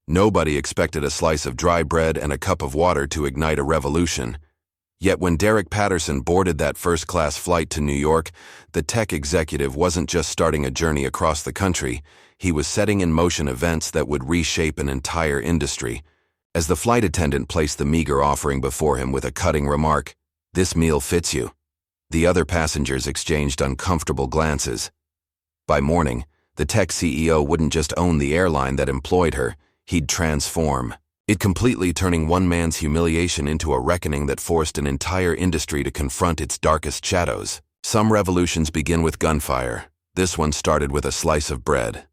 Nobody expected a slice of dry bread and a cup of water to ignite a revolution. Yet when Derrick Patterson boarded that first-class flight to New York, the tech executive wasn't just starting a journey across the country, he was setting in motion events that would reshape an entire industry. As the flight attendant placed the meager offering before him with a cutting remark, "This meal fits you," the other passengers exchanged uncomfortable glances. By morning, the tech CEO wouldn't just own the airline that employed her, he'd transform it, completely turning one man's humiliation into a reckoning that forced an entire industry to confront its darkest shadows. Some revolutions begin with gunfire. This one started with a slice of bread.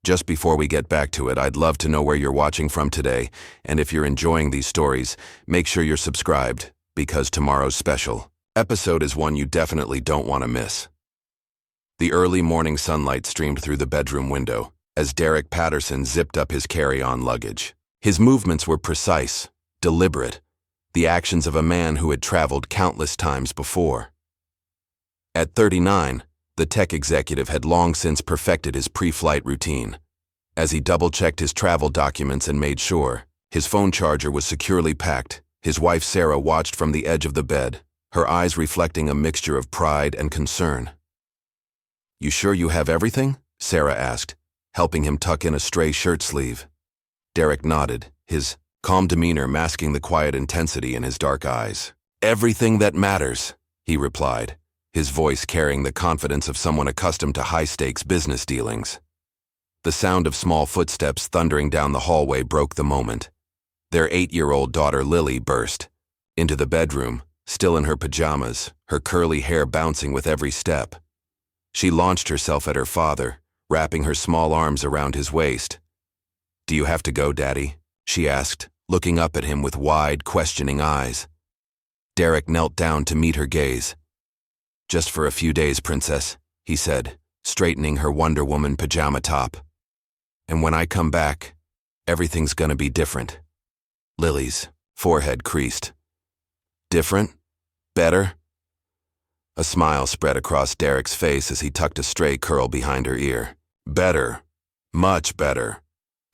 Just before we get back to it, I'd love to know where you're watching from today, and if you're enjoying these stories, make sure you're subscribed, because tomorrow's special episode is one you definitely don't want to miss. The early morning sunlight streamed through the bedroom window as Derrick Patterson zipped up his carry-on luggage. His movements were precise, deliberate, the actions of a man who had traveled countless times before. At 39, the tech executive had long since perfected his pre-flight routine. As he double-checked his travel documents and made sure his phone charger was securely packed, his wife Sarah watched from the edge of the bed, her eyes reflecting a mixture of pride and concern. "You sure you have everything?" Sarah asked, helping him tuck in a stray shirt sleeve. Derrick nodded, his calm demeanor masking the quiet intensity in his dark eyes. "Everything that matters," he replied, his voice carrying the confidence of someone accustomed to high-stakes business dealings. The sound of small footsteps thundering down the hallway broke the moment. Their 8-year-old daughter Lily burst into the bedroom, still in her pajamas, her curly hair bouncing with every step. She launched herself at her father, wrapping her small arms around his waist. "Do you have to go, Daddy?" she asked, looking up at him with wide, questioning eyes. Derrick knelt down to meet her gaze. "Just for a few days, Princess," he said, straightening her Wonder Woman pajama top. "And when I come back, everything's gonna be different." Lily's forehead creased. "Different? Better?" A smile spread across Derrick's face as he tucked a stray curl behind her ear. "Better. Much better."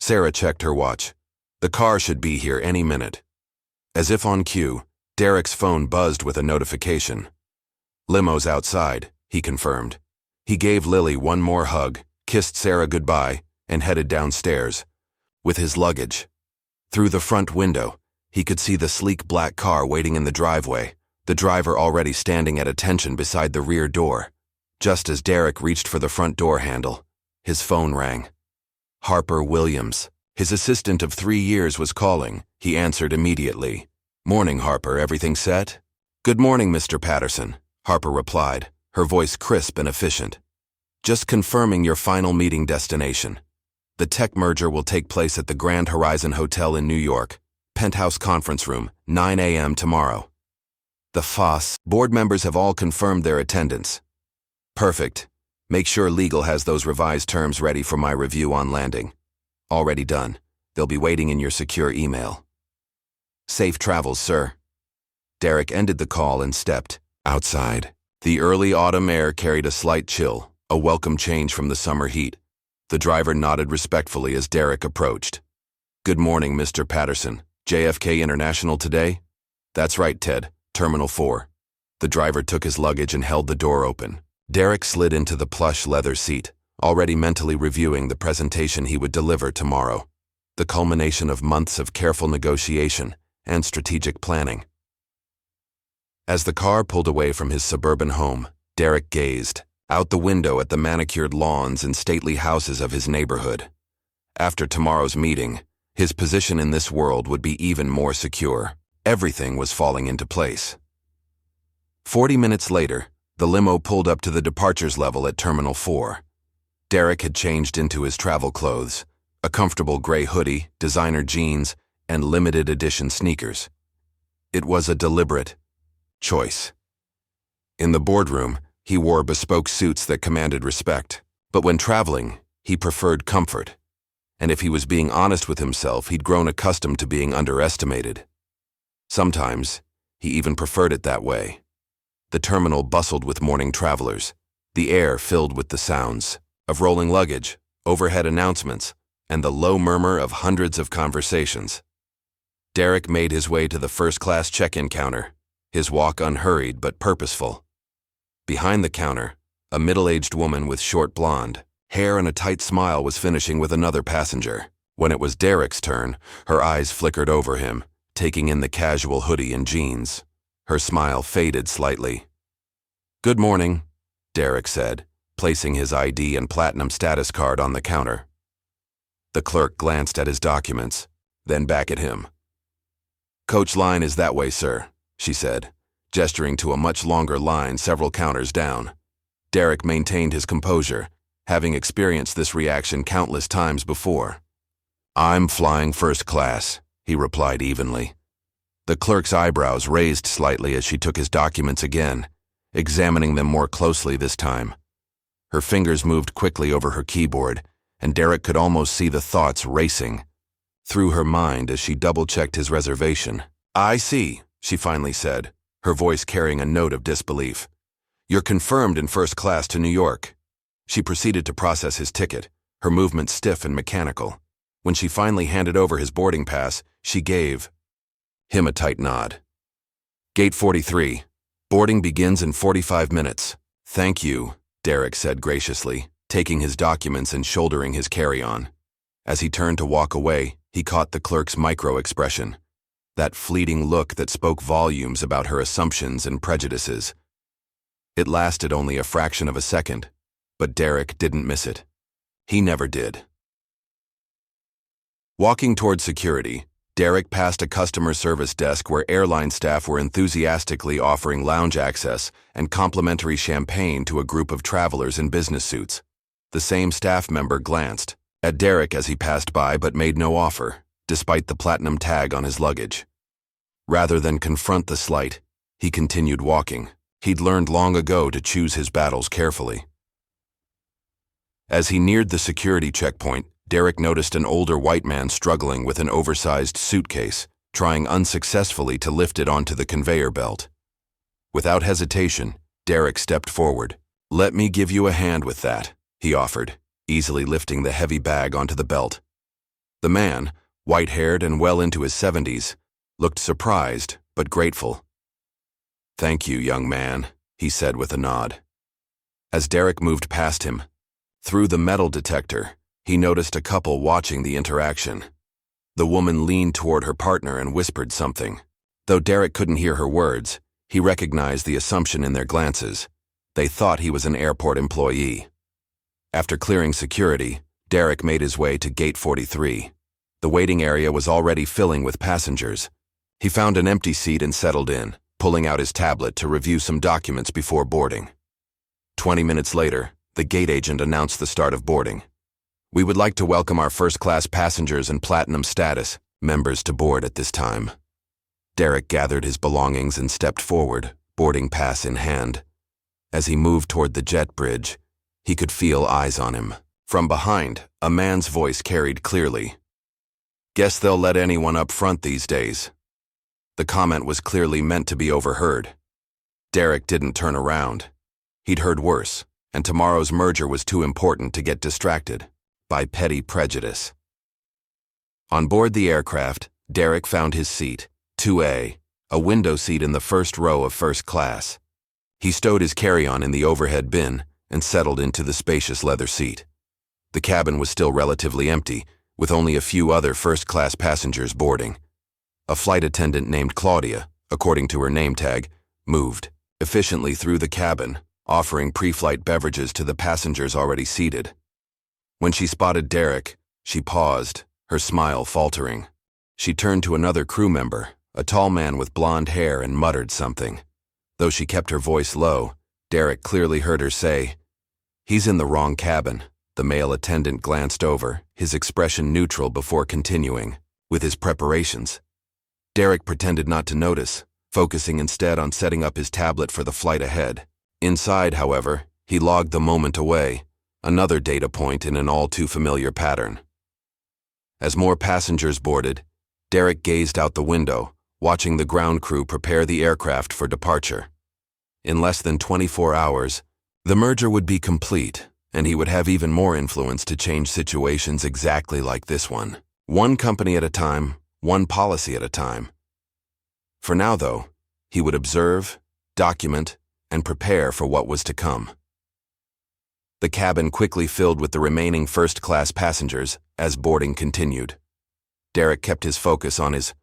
Sarah checked her watch. "The car should be here any minute." As if on cue, Derrick's phone buzzed with a notification. "Limo's outside," he confirmed. He gave Lily one more hug, kissed Sarah goodbye, and headed downstairs with his luggage. Through the front window, he could see the sleek black car waiting in the driveway, the driver already standing at attention beside the rear door. Just as Derrick reached for the front door handle, his phone rang. Harper Williams, his assistant of 3 years, was calling. He answered immediately. "Morning, Harper. Everything set?" "Good morning, Mr. Patterson," Harper replied, her voice crisp and efficient. "Just confirming your final meeting destination. The tech merger will take place at the Grand Horizon Hotel in New York, penthouse conference room, 9 a.m. tomorrow. The FOSS board members have all confirmed their attendance." "Perfect. Make sure legal has those revised terms ready for my review on landing." "Already done. They'll be waiting in your secure email." "Safe travels, sir." Derrick ended the call and stepped outside. The early autumn air carried a slight chill, a welcome change from the summer heat. The driver nodded respectfully as Derrick approached. "Good morning, Mr. Patterson. JFK International today?" "That's right, Ted. Terminal 4. The driver took his luggage and held the door open. Derrick slid into the plush leather seat, already mentally reviewing the presentation he would deliver tomorrow, the culmination of months of careful negotiation and strategic planning. As the car pulled away from his suburban home, Derrick gazed out the window at the manicured lawns and stately houses of his neighborhood. After tomorrow's meeting, his position in this world would be even more secure. Everything was falling into place. 40 minutes later, the limo pulled up to the departures level at Terminal 4. Derrick had changed into his travel clothes, a comfortable gray hoodie, designer jeans, and limited edition sneakers. It was a deliberate choice. In the boardroom, he wore bespoke suits that commanded respect, but when traveling, he preferred comfort. And if he was being honest with himself, he'd grown accustomed to being underestimated. Sometimes, he even preferred it that way. The terminal bustled with morning travelers, the air filled with the sounds of rolling luggage, overhead announcements, and the low murmur of hundreds of conversations. Derrick made his way to the first-class check-in counter, his walk unhurried but purposeful. Behind the counter, a middle-aged woman with short blonde hair and a tight smile was finishing with another passenger. When it was Derrick's turn, her eyes flickered over him, taking in the casual hoodie and jeans. Her smile faded slightly. "Good morning," Derrick said, placing his ID and platinum status card on the counter. The clerk glanced at his documents, then back at him. "Coach line is that way, sir," she said, gesturing to a much longer line several counters down. Derrick maintained his composure, having experienced this reaction countless times before. "I'm flying first class," he replied evenly. The clerk's eyebrows raised slightly as she took his documents again, examining them more closely this time. Her fingers moved quickly over her keyboard, and Derrick could almost see the thoughts racing through her mind as she double-checked his reservation. "I see," she finally said, her voice carrying a note of disbelief. "You're confirmed in first class to New York." She proceeded to process his ticket, her movements stiff and mechanical. When she finally handed over his boarding pass, she gave him a tight nod. "Gate 43. Boarding begins in 45 minutes. "Thank you," Derrick said graciously, taking his documents and shouldering his carry-on. As he turned to walk away, he caught the clerk's micro-expression, that fleeting look that spoke volumes about her assumptions and prejudices. It lasted only a fraction of a second, but Derrick didn't miss it. He never did. Walking toward security, Derrick passed a customer service desk where airline staff were enthusiastically offering lounge access and complimentary champagne to a group of travelers in business suits. The same staff member glanced at Derrick as he passed by but made no offer, despite the platinum tag on his luggage. Rather than confront the slight, he continued walking. He'd learned long ago to choose his battles carefully. As he neared the security checkpoint, Derrick noticed an older white man struggling with an oversized suitcase, trying unsuccessfully to lift it onto the conveyor belt. Without hesitation, Derrick stepped forward. "Let me give you a hand with that," he offered, easily lifting the heavy bag onto the belt. The man, white-haired and well into his 70s, looked surprised but grateful. "Thank you, young man," he said with a nod. As Derrick moved past him, through the metal detector, he noticed a couple watching the interaction. The woman leaned toward her partner and whispered something. Though Derrick couldn't hear her words, he recognized the assumption in their glances. They thought he was an airport employee. After clearing security, Derrick made his way to Gate 43. The waiting area was already filling with passengers. He found an empty seat and settled in, pulling out his tablet to review some documents before boarding. 20 minutes later, the gate agent announced the start of boarding. "We would like to welcome our first-class passengers and platinum status members to board at this time." Derrick gathered his belongings and stepped forward, boarding pass in hand. As he moved toward the jet bridge, he could feel eyes on him. From behind, a man's voice carried clearly. "Guess they'll let anyone up front these days." The comment was clearly meant to be overheard. Derrick didn't turn around. He'd heard worse, and tomorrow's merger was too important to get distracted by petty prejudice. On board the aircraft, Derrick found his seat, 2A, a window seat in the first row of first class. He stowed his carry-on in the overhead bin and settled into the spacious leather seat. The cabin was still relatively empty, with only a few other first-class passengers boarding. A flight attendant named Claudia, according to her name tag, moved efficiently through the cabin, offering pre-flight beverages to the passengers already seated. When she spotted Derrick, she paused, her smile faltering. She turned to another crew member, a tall man with blonde hair, and muttered something. Though she kept her voice low, Derrick clearly heard her say, "He's in the wrong cabin." The male attendant glanced over, his expression neutral before continuing with his preparations. Derrick pretended not to notice, focusing instead on setting up his tablet for the flight ahead. Inside, however, he logged the moment away, another data point in an all-too-familiar pattern. As more passengers boarded, Derrick gazed out the window, watching the ground crew prepare the aircraft for departure. In less than 24 hours, the merger would be complete, and he would have even more influence to change situations exactly like this one. One company at a time, one policy at a time. For now, though, he would observe, document, and prepare for what was to come. The cabin quickly filled with the remaining first-class passengers as boarding continued. Derrick kept his focus on his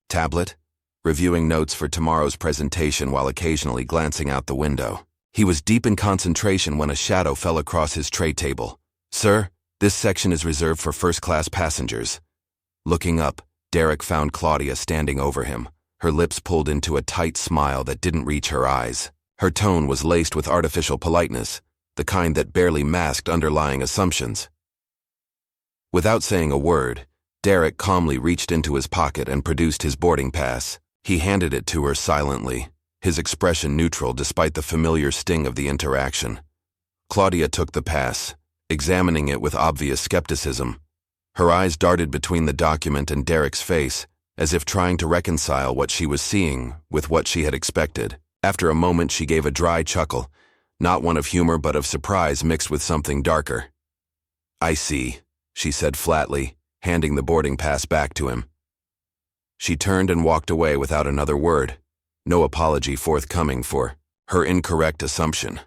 tablet, reviewing notes for tomorrow's presentation while occasionally glancing out the window. He was deep in concentration when a shadow fell across his tray table. "Sir, this section is reserved for first-class passengers." Looking up, Derrick found Claudia standing over him, her lips pulled into a tight smile that didn't reach her eyes. Her tone was laced with artificial politeness, the kind that barely masked underlying assumptions. Without saying a word, Derrick calmly reached into his pocket and produced his boarding pass. He handed it to her silently, his expression neutral despite the familiar sting of the interaction. Claudia took the pass, examining it with obvious skepticism. Her eyes darted between the document and Derrick's face, as if trying to reconcile what she was seeing with what she had expected. After a moment, she gave a dry chuckle, not one of humor but of surprise mixed with something darker. "I see," she said flatly, handing the boarding pass back to him. She turned and walked away without another word, no apology forthcoming for her incorrect assumption.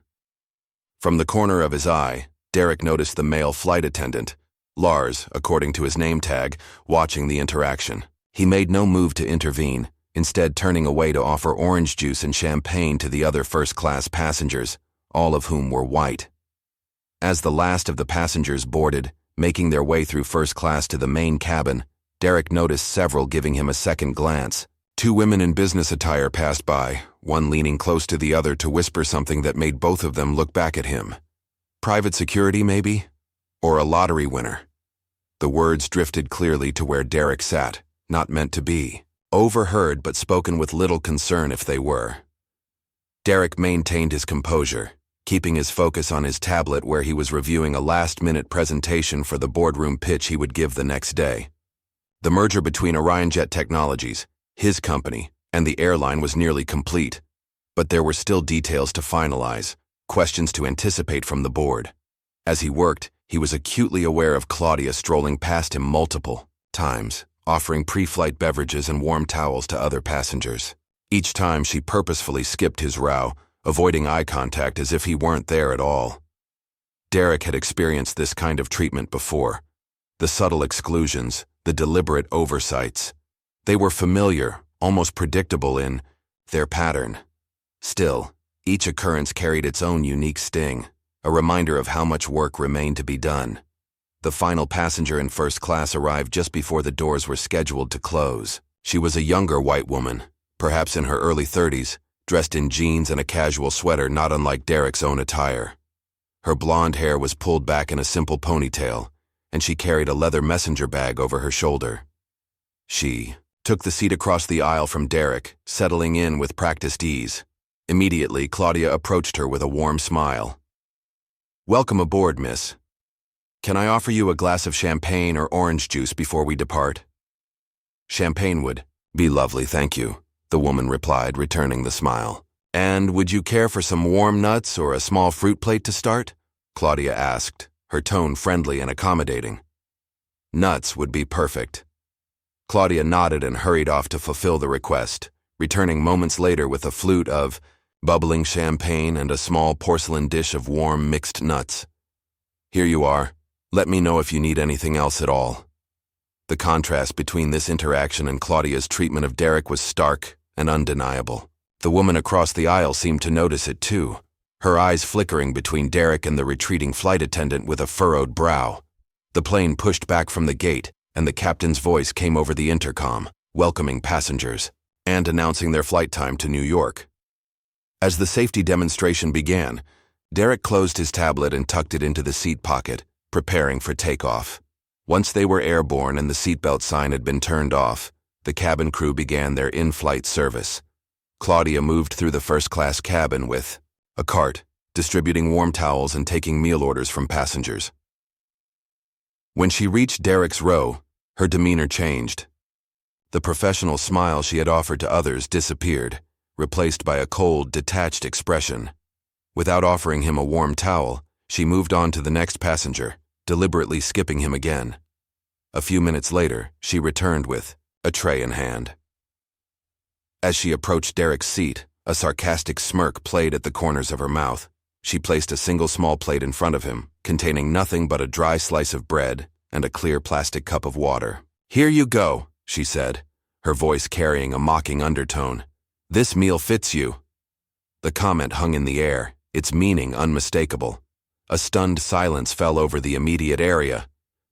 From the corner of his eye, Derrick noticed the male flight attendant, Lars, according to his name tag, watching the interaction. He made no move to intervene, instead turning away to offer orange juice and champagne to the other first-class passengers, all of whom were white. As the last of the passengers boarded, making their way through first class to the main cabin, Derrick noticed several giving him a second glance. Two women in business attire passed by, one leaning close to the other to whisper something that made both of them look back at him. Private security, maybe? Or a lottery winner? The words drifted clearly to where Derrick sat, not meant to be. Overheard but spoken with little concern if they were. Derrick maintained his composure, keeping his focus on his tablet where he was reviewing a last-minute presentation for the boardroom pitch he would give the next day. The merger between OrionJet Technologies, his company, and the airline was nearly complete, but there were still details to finalize, questions to anticipate from the board. As he worked, he was acutely aware of Claudia strolling past him multiple times, offering pre-flight beverages and warm towels to other passengers. Each time she purposefully skipped his row, avoiding eye contact as if he weren't there at all. Derrick had experienced this kind of treatment before. The subtle exclusions, the deliberate oversights. They were familiar, almost predictable in their pattern. Still, each occurrence carried its own unique sting, a reminder of how much work remained to be done. The final passenger in first class arrived just before the doors were scheduled to close. She was a younger white woman, perhaps in her early 30s, dressed in jeans and a casual sweater not unlike Derrick's own attire. Her blonde hair was pulled back in a simple ponytail, and she carried a leather messenger bag over her shoulder. She took the seat across the aisle from Derrick, settling in with practiced ease. Immediately, Claudia approached her with a warm smile. "Welcome aboard, miss. Can I offer you a glass of champagne or orange juice before we depart?" "Champagne would be lovely, thank you," the woman replied, returning the smile. "And would you care for some warm nuts or a small fruit plate to start?" Claudia asked, her tone friendly and accommodating. "Nuts would be perfect." Claudia nodded and hurried off to fulfill the request, returning moments later with a flute of bubbling champagne and a small porcelain dish of warm mixed nuts. "Here you are. Let me know if you need anything else at all." The contrast between this interaction and Claudia's treatment of Derrick was stark and undeniable. The woman across the aisle seemed to notice it too, her eyes flickering between Derrick and the retreating flight attendant with a furrowed brow. The plane pushed back from the gate, and the captain's voice came over the intercom, welcoming passengers and announcing their flight time to New York. As the safety demonstration began, Derrick closed his tablet and tucked it into the seat pocket, preparing for takeoff. Once they were airborne and the seatbelt sign had been turned off, the cabin crew began their in-flight service. Claudia moved through the first-class cabin with a cart, distributing warm towels and taking meal orders from passengers. When she reached Derrick's row, her demeanor changed. The professional smile she had offered to others disappeared, replaced by a cold, detached expression. Without offering him a warm towel, She moved on to the next passenger, deliberately skipping him again. A few minutes later, she returned with a tray in hand. As she approached Derrick's seat, a sarcastic smirk played at the corners of her mouth. She placed a single small plate in front of him, containing nothing but a dry slice of bread and a clear plastic cup of water. "Here you go," she said, her voice carrying a mocking undertone. "This meal fits you." The comment hung in the air, its meaning unmistakable. A stunned silence fell over the immediate area.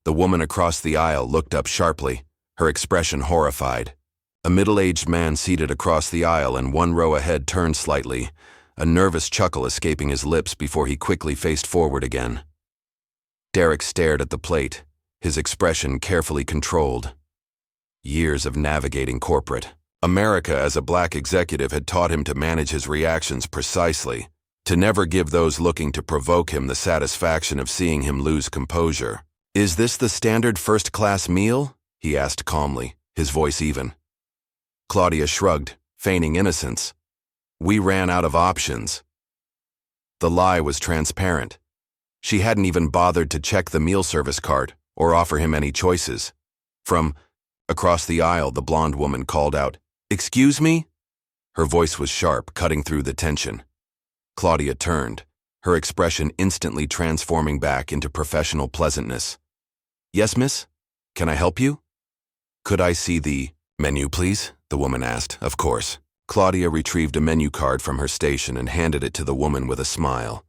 The woman across the aisle looked up sharply, her expression horrified. A middle-aged man seated across the aisle and one row ahead turned slightly, a nervous chuckle escaping his lips before he quickly faced forward again. Derrick stared at the plate, his expression carefully controlled. Years of navigating corporate America as a black executive had taught him to manage his reactions precisely, to never give those looking to provoke him the satisfaction of seeing him lose composure. "Is this the standard first-class meal?" he asked calmly, his voice even. Claudia shrugged, feigning innocence. "We ran out of options." The lie was transparent. She hadn't even bothered to check the meal service cart or offer him any choices. From across the aisle, the blonde woman called out, "Excuse me?" Her voice was sharp, cutting through the tension. Claudia turned, her expression instantly transforming back into professional pleasantness. "Yes, miss? Can I help you?" "Could I see the menu, please?" the woman asked. Of course. Claudia retrieved a menu card from her station and handed it to the woman with a smile.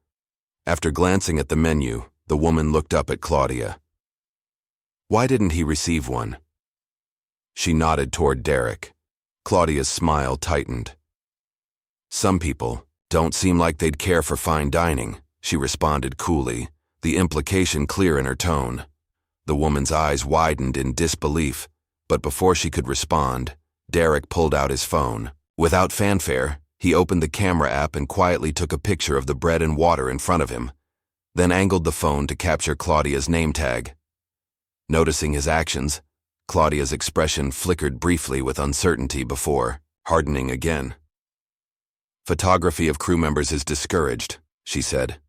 After glancing at the menu, the woman looked up at Claudia. "Why didn't he receive one?" She nodded toward Derrick. Claudia's smile tightened. "Some people don't seem like they'd care for fine dining," she responded coolly, the implication clear in her tone. The woman's eyes widened in disbelief, but before she could respond, Derrick pulled out his phone. Without fanfare, he opened the camera app and quietly took a picture of the bread and water in front of him, then angled the phone to capture Claudia's name tag. Noticing his actions, Claudia's expression flickered briefly with uncertainty before hardening again. "Photography of crew members is discouraged," she said.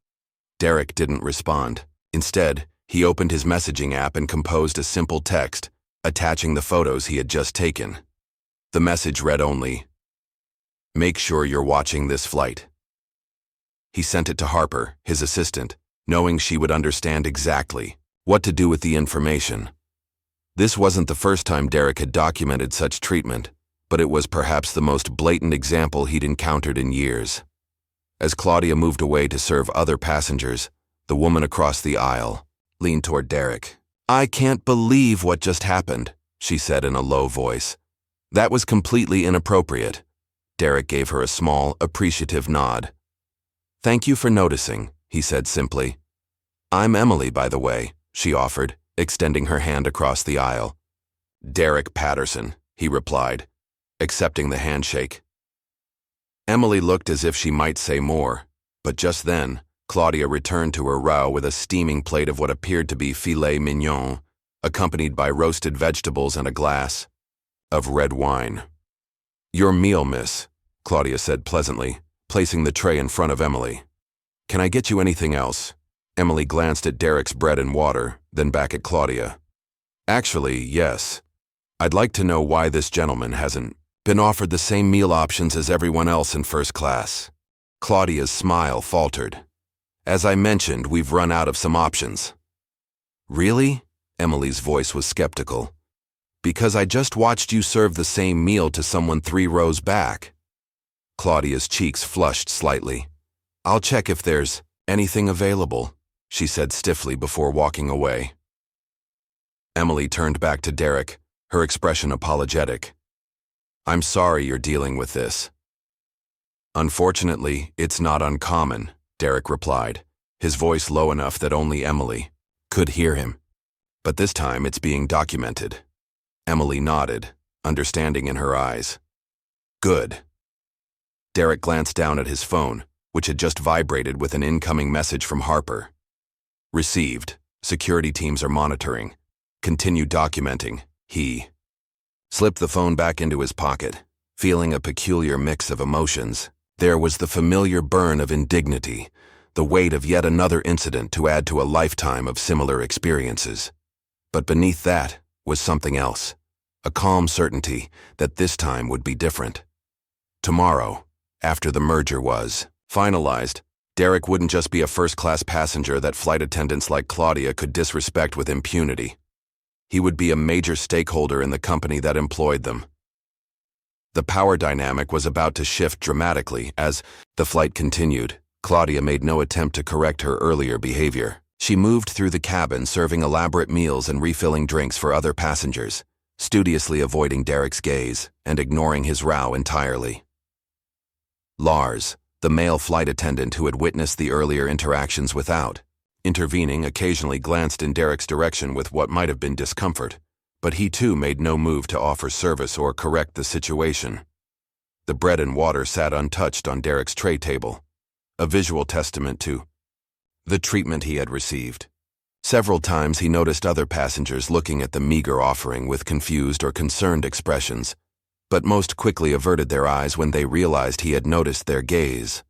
Derrick didn't respond. Instead, he opened his messaging app and composed a simple text, attaching the photos he had just taken. The message read only, "Make sure you're watching this flight." He sent it to Harper, his assistant, knowing she would understand exactly what to do with the information. This wasn't the first time Derrick had documented such treatment, but it was perhaps the most blatant example he'd encountered in years. As Claudia moved away to serve other passengers, the woman across the aisle leaned toward Derrick. "I can't believe what just happened," she said in a low voice. "That was completely inappropriate." Derrick gave her a small, appreciative nod. "Thank you for noticing," he said simply. "I'm Emily, by the way," she offered, extending her hand across the aisle. "Derrick Patterson," he replied, accepting the handshake. Emily looked as if she might say more, but just then, Claudia returned to her row with a steaming plate of what appeared to be filet mignon, accompanied by roasted vegetables and a glass of red wine. "Your meal, miss," Claudia said pleasantly, placing the tray in front of Emily. "Can I get you anything else?" Emily glanced at Derrick's bread and water, then back at Claudia. "Actually, yes. I'd like to know why this gentleman hasn't been offered the same meal options as everyone else in first class." Claudia's smile faltered. "As I mentioned, we've run out of some options." "Really?" Emily's voice was skeptical. "Because I just watched you serve the same meal to someone 3 rows back." Claudia's cheeks flushed slightly. "I'll check if there's anything available," she said stiffly before walking away. Emily turned back to Derrick, her expression apologetic. "I'm sorry you're dealing with this." "Unfortunately, it's not uncommon," Derrick replied, his voice low enough that only Emily could hear him. "But this time it's being documented." Emily nodded, understanding in her eyes. "Good." Derrick glanced down at his phone, which had just vibrated with an incoming message from Harper. "Received. Security teams are monitoring. Continue documenting." He slipped the phone back into his pocket, feeling a peculiar mix of emotions. There was the familiar burn of indignity, the weight of yet another incident to add to a lifetime of similar experiences. But beneath that was something else, a calm certainty that this time would be different. Tomorrow, after the merger was finalized, Derrick wouldn't just be a first-class passenger that flight attendants like Claudia could disrespect with impunity. He would be a major stakeholder in the company that employed them. The power dynamic was about to shift dramatically as the flight continued. Claudia made no attempt to correct her earlier behavior. She moved through the cabin, serving elaborate meals and refilling drinks for other passengers, studiously avoiding Derrick's gaze and ignoring his row entirely. Lars, the male flight attendant who had witnessed the earlier interactions without intervening, occasionally glanced in Derrick's direction with what might have been discomfort, but he too made no move to offer service or correct the situation. The bread and water sat untouched on Derrick's tray table, a visual testament to the treatment he had received. Several times he noticed other passengers looking at the meager offering with confused or concerned expressions, but most quickly averted their eyes when they realized he had noticed their gaze.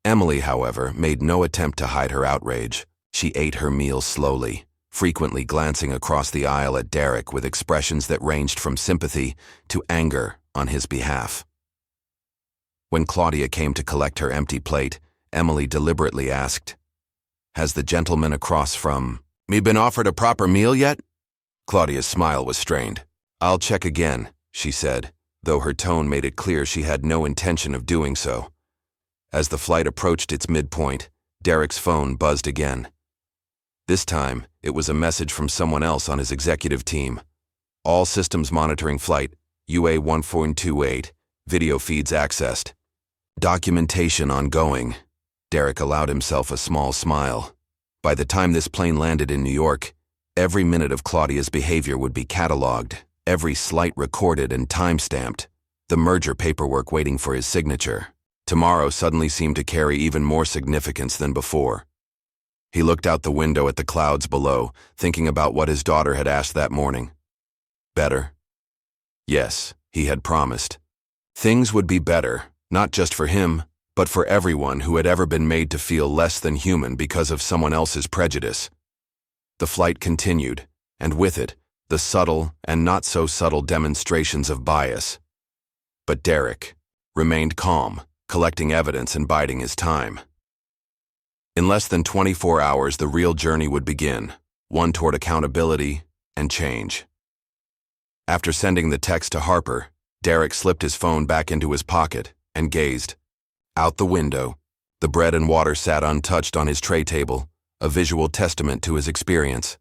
Emily, however, made no attempt to hide her outrage. She ate her meal slowly, frequently glancing across the aisle at Derrick with expressions that ranged from sympathy to anger on his behalf. When Claudia came to collect her empty plate, Emily deliberately asked, "Has the gentleman across from me been offered a proper meal yet?" Claudia's smile was strained. "I'll check again," she said, though her tone made it clear she had no intention of doing so. As the flight approached its midpoint, Derrick's phone buzzed again. This time, it was a message from someone else on his executive team. "All systems monitoring flight, UA 1428, video feeds accessed. Documentation ongoing." Derrick allowed himself a small smile. By the time this plane landed in New York, every minute of Claudia's behavior would be cataloged, every slight recorded and time-stamped, the merger paperwork waiting for his signature. Tomorrow suddenly seemed to carry even more significance than before. He looked out the window at the clouds below, thinking about what his daughter had asked that morning. Better? Yes, he had promised. Things would be better, not just for him, but for everyone who had ever been made to feel less than human because of someone else's prejudice. The flight continued, and with it, the subtle and not so subtle demonstrations of bias. But Derrick remained calm, collecting evidence and biding his time. In less than 24 hours, the real journey would begin, one toward accountability and change. After sending the text to Harper, Derrick slipped his phone back into his pocket and gazed. Out the window, the bread and water sat untouched on his tray table, a visual testament to his experience.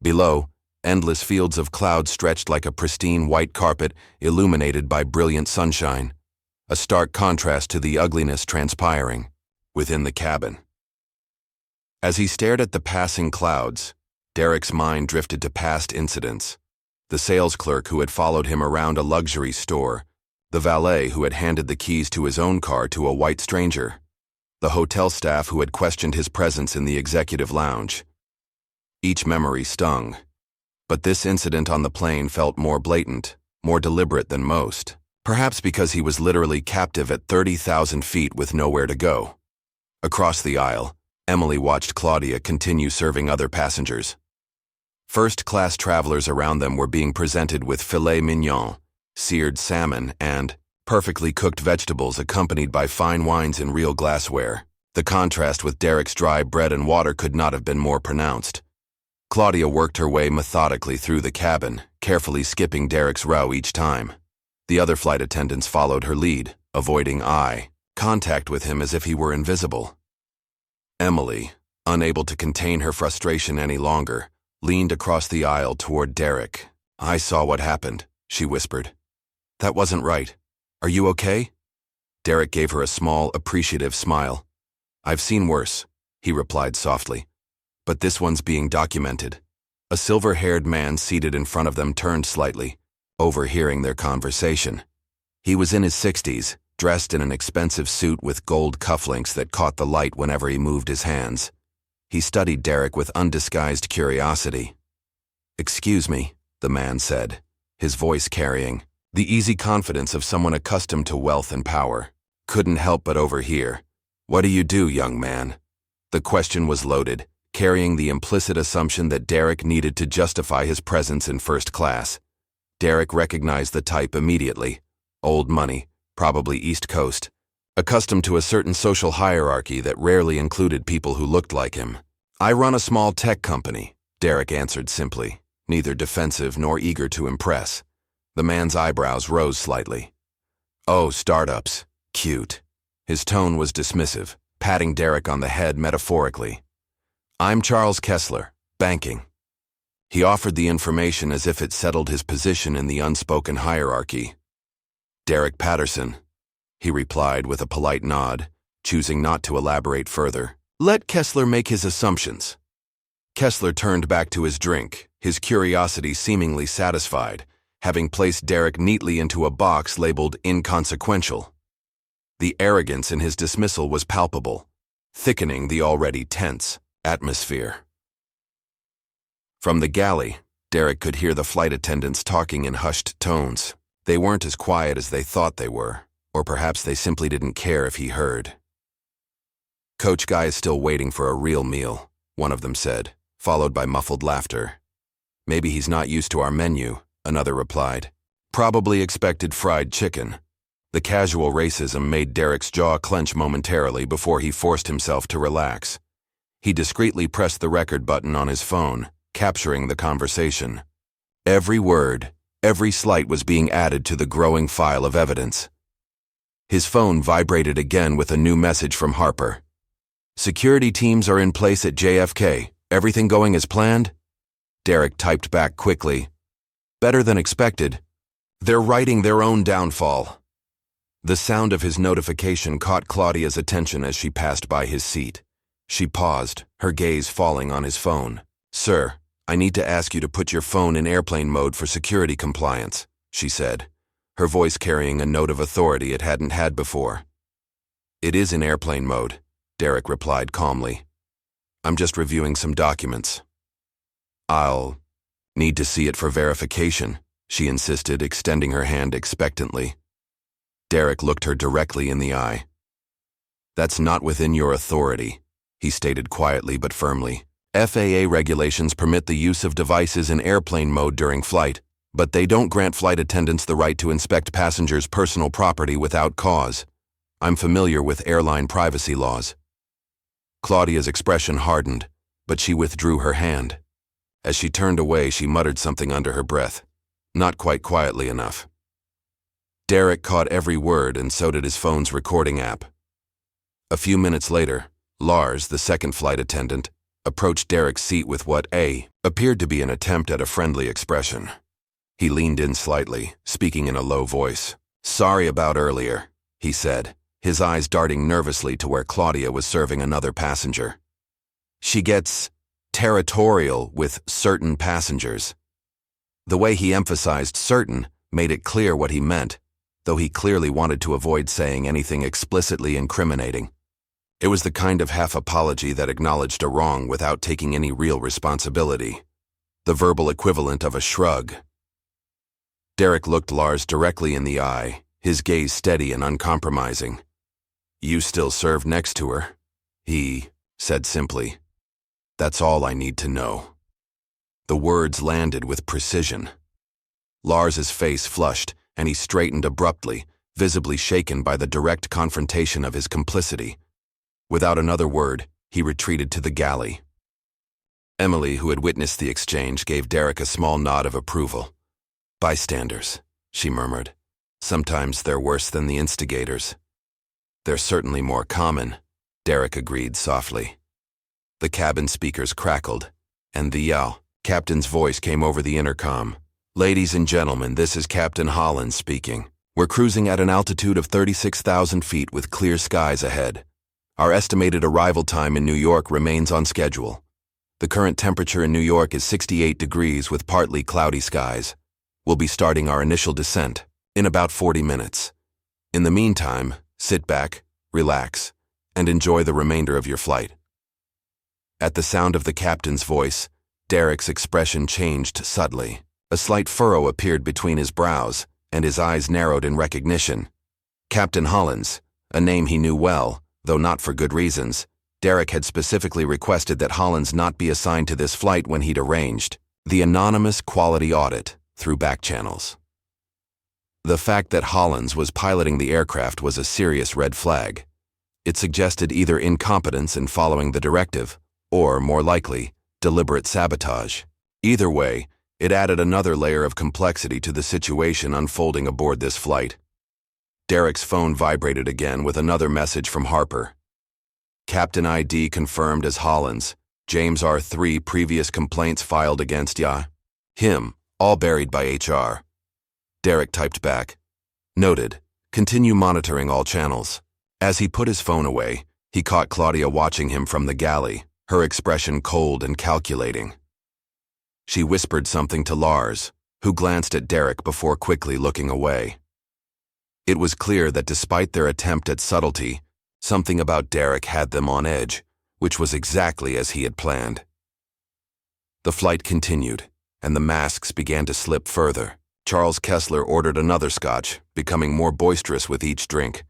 Below, endless fields of cloud stretched like a pristine white carpet illuminated by brilliant sunshine, a stark contrast to the ugliness transpiring within the cabin. As he stared at the passing clouds, Derrick's mind drifted to past incidents. The sales clerk who had followed him around a luxury store, the valet who had handed the keys to his own car to a white stranger, the hotel staff who had questioned his presence in the executive lounge. Each memory stung, but this incident on the plane felt more blatant, more deliberate than most, perhaps because he was literally captive at 30,000 feet with nowhere to go. Across the aisle, Emily watched Claudia continue serving other passengers. First-class travelers around them were being presented with filet mignon, seared salmon, and perfectly cooked vegetables accompanied by fine wines in real glassware. The contrast with Derrick's dry bread and water could not have been more pronounced. Claudia worked her way methodically through the cabin, carefully skipping Derrick's row each time. The other flight attendants followed her lead, avoiding eye contact with him as if he were invisible. Emily, unable to contain her frustration any longer, leaned across the aisle toward Derrick. "I saw what happened," she whispered. "That wasn't right. Are you okay?" Derrick gave her a small, appreciative smile. "I've seen worse," he replied softly. "But this one's being documented." A silver-haired man seated in front of them turned slightly, overhearing their conversation. He was in his 60s, dressed in an expensive suit with gold cufflinks that caught the light whenever he moved his hands. He studied Derrick with undisguised curiosity. "Excuse me," the man said, his voice carrying the easy confidence of someone accustomed to wealth and power. "Couldn't help but overhear. What do you do, young man?" The question was loaded, carrying the implicit assumption that Derrick needed to justify his presence in first class. Derrick recognized the type immediately. Old money, probably East Coast. Accustomed to a certain social hierarchy that rarely included people who looked like him. "I run a small tech company," Derrick answered simply, neither defensive nor eager to impress. The man's eyebrows rose slightly. "Oh, startups. Cute." His tone was dismissive, patting Derrick on the head metaphorically. "I'm Charles Kessler, banking." He offered the information as if it settled his position in the unspoken hierarchy. "Derrick Patterson," he replied with a polite nod, choosing not to elaborate further. "Let Kessler make his assumptions." Kessler turned back to his drink, his curiosity seemingly satisfied, having placed Derrick neatly into a box labeled inconsequential. The arrogance in his dismissal was palpable, thickening the already tense atmosphere. From the galley, Derrick could hear the flight attendants talking in hushed tones. They weren't as quiet as they thought they were, or perhaps they simply didn't care if he heard. "Coach Guy is still waiting for a real meal," one of them said, followed by muffled laughter. "Maybe he's not used to our menu," another replied. "Probably expected fried chicken." The casual racism made Derrick's jaw clench momentarily before he forced himself to relax. He discreetly pressed the record button on his phone, capturing the conversation. Every word, every slight was being added to the growing file of evidence. His phone vibrated again with a new message from Harper. "Security teams are in place at JFK. Everything going as planned?" Derrick typed back quickly. "Better than expected. They're writing their own downfall." The sound of his notification caught Claudia's attention as she passed by his seat. She paused, her gaze falling on his phone. "Sir, I need to ask you to put your phone in airplane mode for security compliance," she said, her voice carrying a note of authority it hadn't had before. "It is in airplane mode," Derrick replied calmly. "I'm just reviewing some documents." "I'll need to see it for verification," she insisted, extending her hand expectantly. Derrick looked her directly in the eye. "That's not within your authority," he stated quietly but firmly. "FAA regulations permit the use of devices in airplane mode during flight, but they don't grant flight attendants the right to inspect passengers' personal property without cause. I'm familiar with airline privacy laws." Claudia's expression hardened, but she withdrew her hand. As she turned away, she muttered something under her breath, not quite quietly enough. Derrick caught every word, and so did his phone's recording app. A few minutes later, Lars, the second flight attendant, approached Derrick's seat with what appeared to be an attempt at a friendly expression. He leaned in slightly, speaking in a low voice. "Sorry about earlier," he said, his eyes darting nervously to where Claudia was serving another passenger. "She gets territorial with certain passengers." The way he emphasized certain made it clear what he meant, though he clearly wanted to avoid saying anything explicitly incriminating. It was the kind of half-apology that acknowledged a wrong without taking any real responsibility. The verbal equivalent of a shrug. Derrick looked Lars directly in the eye, his gaze steady and uncompromising. "You still serve next to her," he said simply. "That's all I need to know." The words landed with precision. Lars's face flushed, and he straightened abruptly, visibly shaken by the direct confrontation of his complicity. Without another word, he retreated to the galley. Emily, who had witnessed the exchange, gave Derrick a small nod of approval. "Bystanders," she murmured. "Sometimes they're worse than the instigators." "They're certainly more common," Derrick agreed softly. The cabin speakers crackled, and the captain's voice came over the intercom. "Ladies and gentlemen, this is Captain Hollins speaking. We're cruising at an altitude of 36,000 feet with clear skies ahead. Our estimated arrival time in New York remains on schedule. The current temperature in New York is 68 degrees with partly cloudy skies. We'll be starting our initial descent in about 40 minutes. In the meantime, sit back, relax, and enjoy the remainder of your flight." At the sound of the captain's voice, Derrick's expression changed subtly. A slight furrow appeared between his brows, and his eyes narrowed in recognition. Captain Hollins, a name he knew well, though not for good reasons, Derrick had specifically requested that Hollins not be assigned to this flight when he'd arranged the anonymous quality audit through back channels. The fact that Hollins was piloting the aircraft was a serious red flag. It suggested either incompetence in following the directive, or, more likely, deliberate sabotage. Either way, it added another layer of complexity to the situation unfolding aboard this flight. Derrick's phone vibrated again with another message from Harper. Captain ID confirmed as Hollins. James R3 previous complaints filed against him, all buried by HR. Derrick typed back. Noted. Continue monitoring all channels. As he put his phone away, he caught Claudia watching him from the galley, her expression cold and calculating. She whispered something to Lars, who glanced at Derrick before quickly looking away. It was clear that despite their attempt at subtlety, something about Derrick had them on edge, which was exactly as he had planned. The flight continued, and the masks began to slip further. Charles Kessler ordered another scotch, becoming more boisterous with each drink.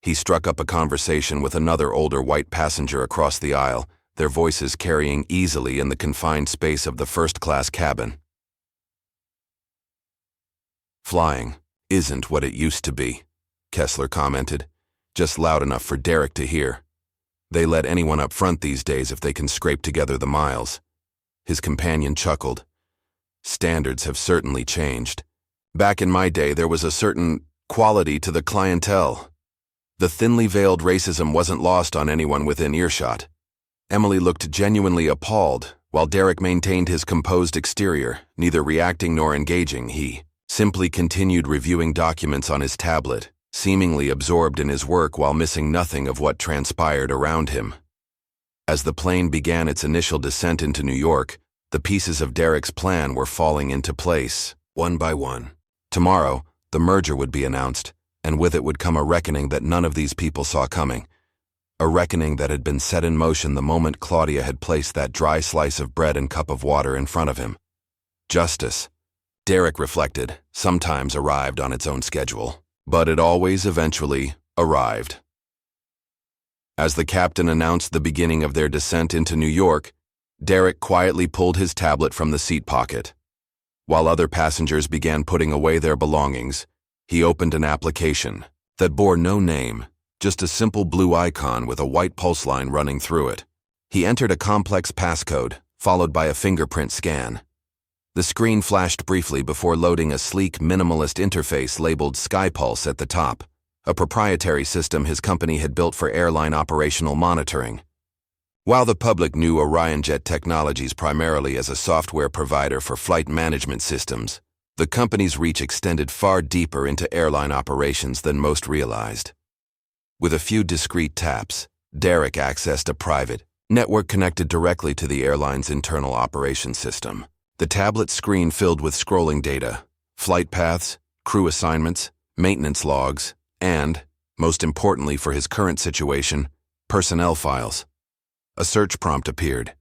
He struck up a conversation with another older white passenger across the aisle, their voices carrying easily in the confined space of the first-class cabin. Flying isn't what it used to be, Kessler commented, just loud enough for Derrick to hear. They let anyone up front these days if they can scrape together the miles. His companion chuckled. Standards have certainly changed. Back in my day, there was a certain quality to the clientele. The thinly veiled racism wasn't lost on anyone within earshot. Emily looked genuinely appalled, while Derrick maintained his composed exterior, neither reacting nor engaging. He simply continued reviewing documents on his tablet, seemingly absorbed in his work while missing nothing of what transpired around him. As the plane began its initial descent into New York, the pieces of Derrick's plan were falling into place, one by one. Tomorrow, the merger would be announced, and with it would come a reckoning that none of these people saw coming. A reckoning that had been set in motion the moment Claudia had placed that dry slice of bread and cup of water in front of him. Justice, Derrick reflected, sometimes arrived on its own schedule, but it always eventually arrived. As the captain announced the beginning of their descent into New York, Derrick quietly pulled his tablet from the seat pocket. While other passengers began putting away their belongings, he opened an application that bore no name, just a simple blue icon with a white pulse line running through it. He entered a complex passcode, followed by a fingerprint scan. The screen flashed briefly before loading a sleek, minimalist interface labeled SkyPulse at the top, a proprietary system his company had built for airline operational monitoring. While the public knew OrionJet Technologies primarily as a software provider for flight management systems, the company's reach extended far deeper into airline operations than most realized. With a few discreet taps, Derrick accessed a private network connected directly to the airline's internal operations system. The tablet screen filled with scrolling data, flight paths, crew assignments, maintenance logs, and, most importantly for his current situation, personnel files. A search prompt appeared.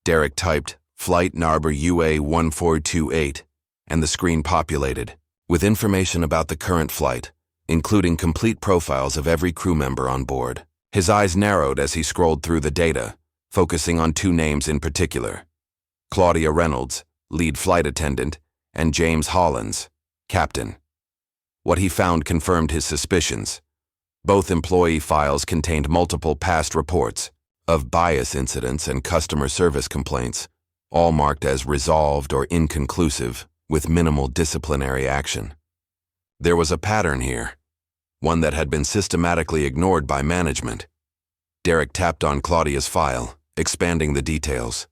Derrick typed, Flight Narber UA 1428, and the screen populated, with information about the current flight, including complete profiles of every crew member on board. His eyes narrowed as he scrolled through the data, focusing on two names in particular: Claudia Reynolds, lead flight attendant, and James Hollins, captain. What he found confirmed his suspicions. Both employee files contained multiple past reports of bias incidents and customer service complaints, all marked as resolved or inconclusive, with minimal disciplinary action. There was a pattern here, one that had been systematically ignored by management. Derrick tapped on Claudia's file, expanding the details.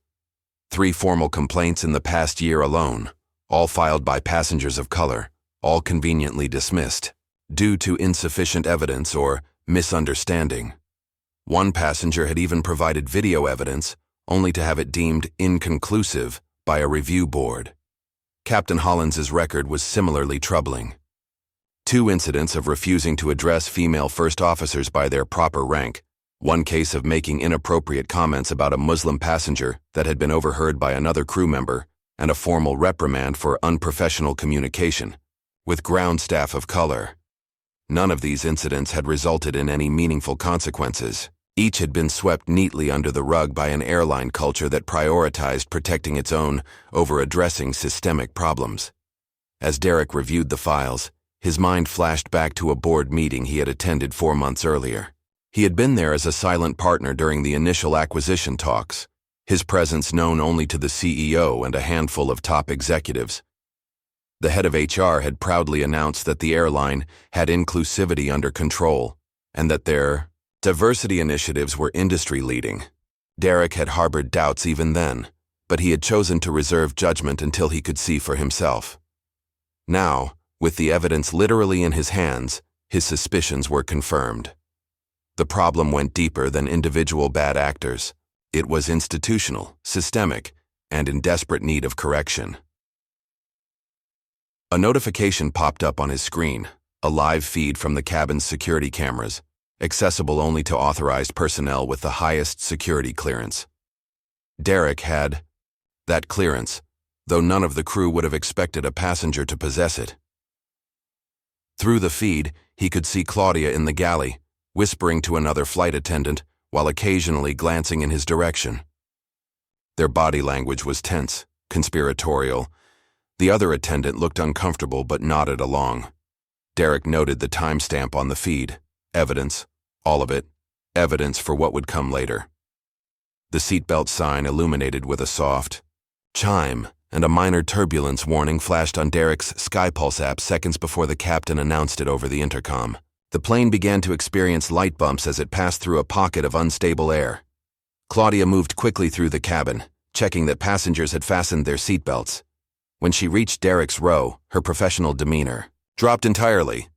3 formal complaints in the past year alone, all filed by passengers of color, all conveniently dismissed, due to insufficient evidence or misunderstanding. One passenger had even provided video evidence, only to have it deemed inconclusive by a review board. Captain Hollins's record was similarly troubling. 2 incidents of refusing to address female first officers by their proper rank, one case of making inappropriate comments about a Muslim passenger that had been overheard by another crew member, and a formal reprimand for unprofessional communication, with ground staff of color. None of these incidents had resulted in any meaningful consequences. Each had been swept neatly under the rug by an airline culture that prioritized protecting its own over addressing systemic problems. As Derrick reviewed the files, his mind flashed back to a board meeting he had attended 4 months earlier. He had been there as a silent partner during the initial acquisition talks, his presence known only to the CEO and a handful of top executives. The head of HR had proudly announced that the airline had inclusivity under control and that their diversity initiatives were industry-leading. Derrick had harbored doubts even then, but he had chosen to reserve judgment until he could see for himself. Now, with the evidence literally in his hands, his suspicions were confirmed. The problem went deeper than individual bad actors. It was institutional, systemic, and in desperate need of correction. A notification popped up on his screen, a live feed from the cabin's security cameras, accessible only to authorized personnel with the highest security clearance. Derrick had that clearance, though none of the crew would have expected a passenger to possess it. Through the feed, he could see Claudia in the galley, whispering to another flight attendant while occasionally glancing in his direction. Their body language was tense, conspiratorial. The other attendant looked uncomfortable but nodded along. Derrick noted the timestamp on the feed. Evidence, all of it, evidence for what would come later. The seatbelt sign illuminated with a soft chime, and a minor turbulence warning flashed on Derrick's SkyPulse app seconds before the captain announced it over the intercom. The plane began to experience light bumps as it passed through a pocket of unstable air. Claudia moved quickly through the cabin, checking that passengers had fastened their seatbelts. When she reached Derrick's row, her professional demeanor dropped entirely.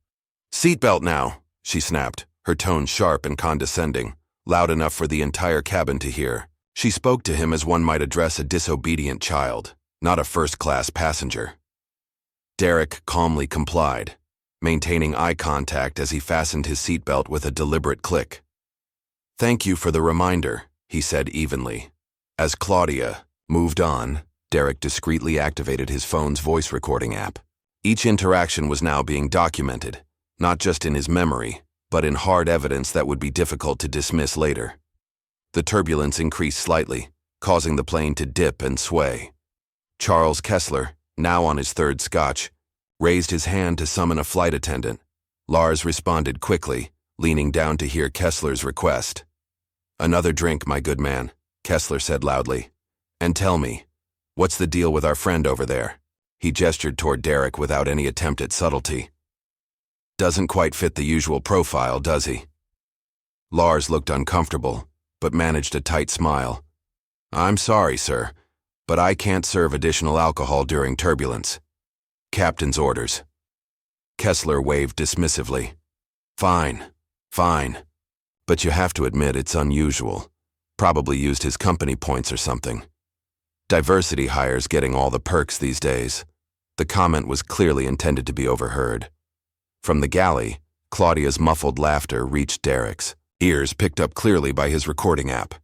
"Seatbelt now," she snapped, her tone sharp and condescending, loud enough for the entire cabin to hear. She spoke to him as one might address a disobedient child, not a first-class passenger. Derrick calmly complied, maintaining eye contact as he fastened his seatbelt with a deliberate click. "Thank you for the reminder," he said evenly. As Claudia moved on, Derrick discreetly activated his phone's voice recording app. Each interaction was now being documented, not just in his memory, but in hard evidence that would be difficult to dismiss later. The turbulence increased slightly, causing the plane to dip and sway. Charles Kessler, now on his third scotch, raised his hand to summon a flight attendant. Lars responded quickly, leaning down to hear Kessler's request. "Another drink, my good man," Kessler said loudly. "And tell me, what's the deal with our friend over there?" He gestured toward Derrick without any attempt at subtlety. "Doesn't quite fit the usual profile, does he?" Lars looked uncomfortable, but managed a tight smile. "I'm sorry, sir, but I can't serve additional alcohol during turbulence. Captain's orders." Kessler waved dismissively. Fine. But you have to admit it's unusual. Probably used his company points or something. Diversity hires getting all the perks these days." The comment was clearly intended to be overheard. From the galley, Claudia's muffled laughter reached Derrick's ears, picked up clearly by his recording app.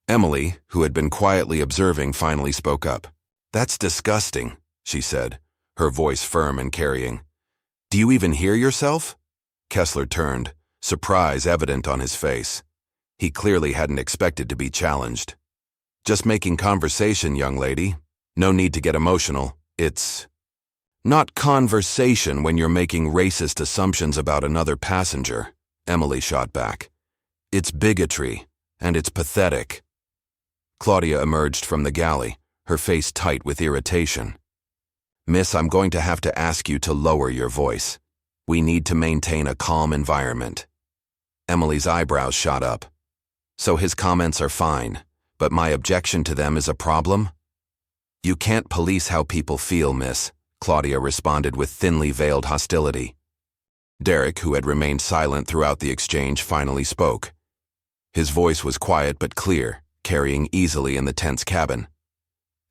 Emily, who had been quietly observing, finally spoke up. "That's disgusting," she said, her voice firm and carrying. "Do you even hear yourself?" Kessler turned, surprise evident on his face. He clearly hadn't expected to be challenged. "Just making conversation, young lady. No need to get emotional. It's not conversation when you're making racist assumptions about another passenger," Emily shot back. "It's bigotry, and it's pathetic." Claudia emerged from the galley, her face tight with irritation. "Miss, I'm going to have to ask you to lower your voice. We need to maintain a calm environment." Emily's eyebrows shot up. "So his comments are fine, but my objection to them is a problem?" "You can't police how people feel, miss," Claudia responded with thinly veiled hostility. Derrick, who had remained silent throughout the exchange, finally spoke. His voice was quiet but clear, carrying easily in the tense cabin.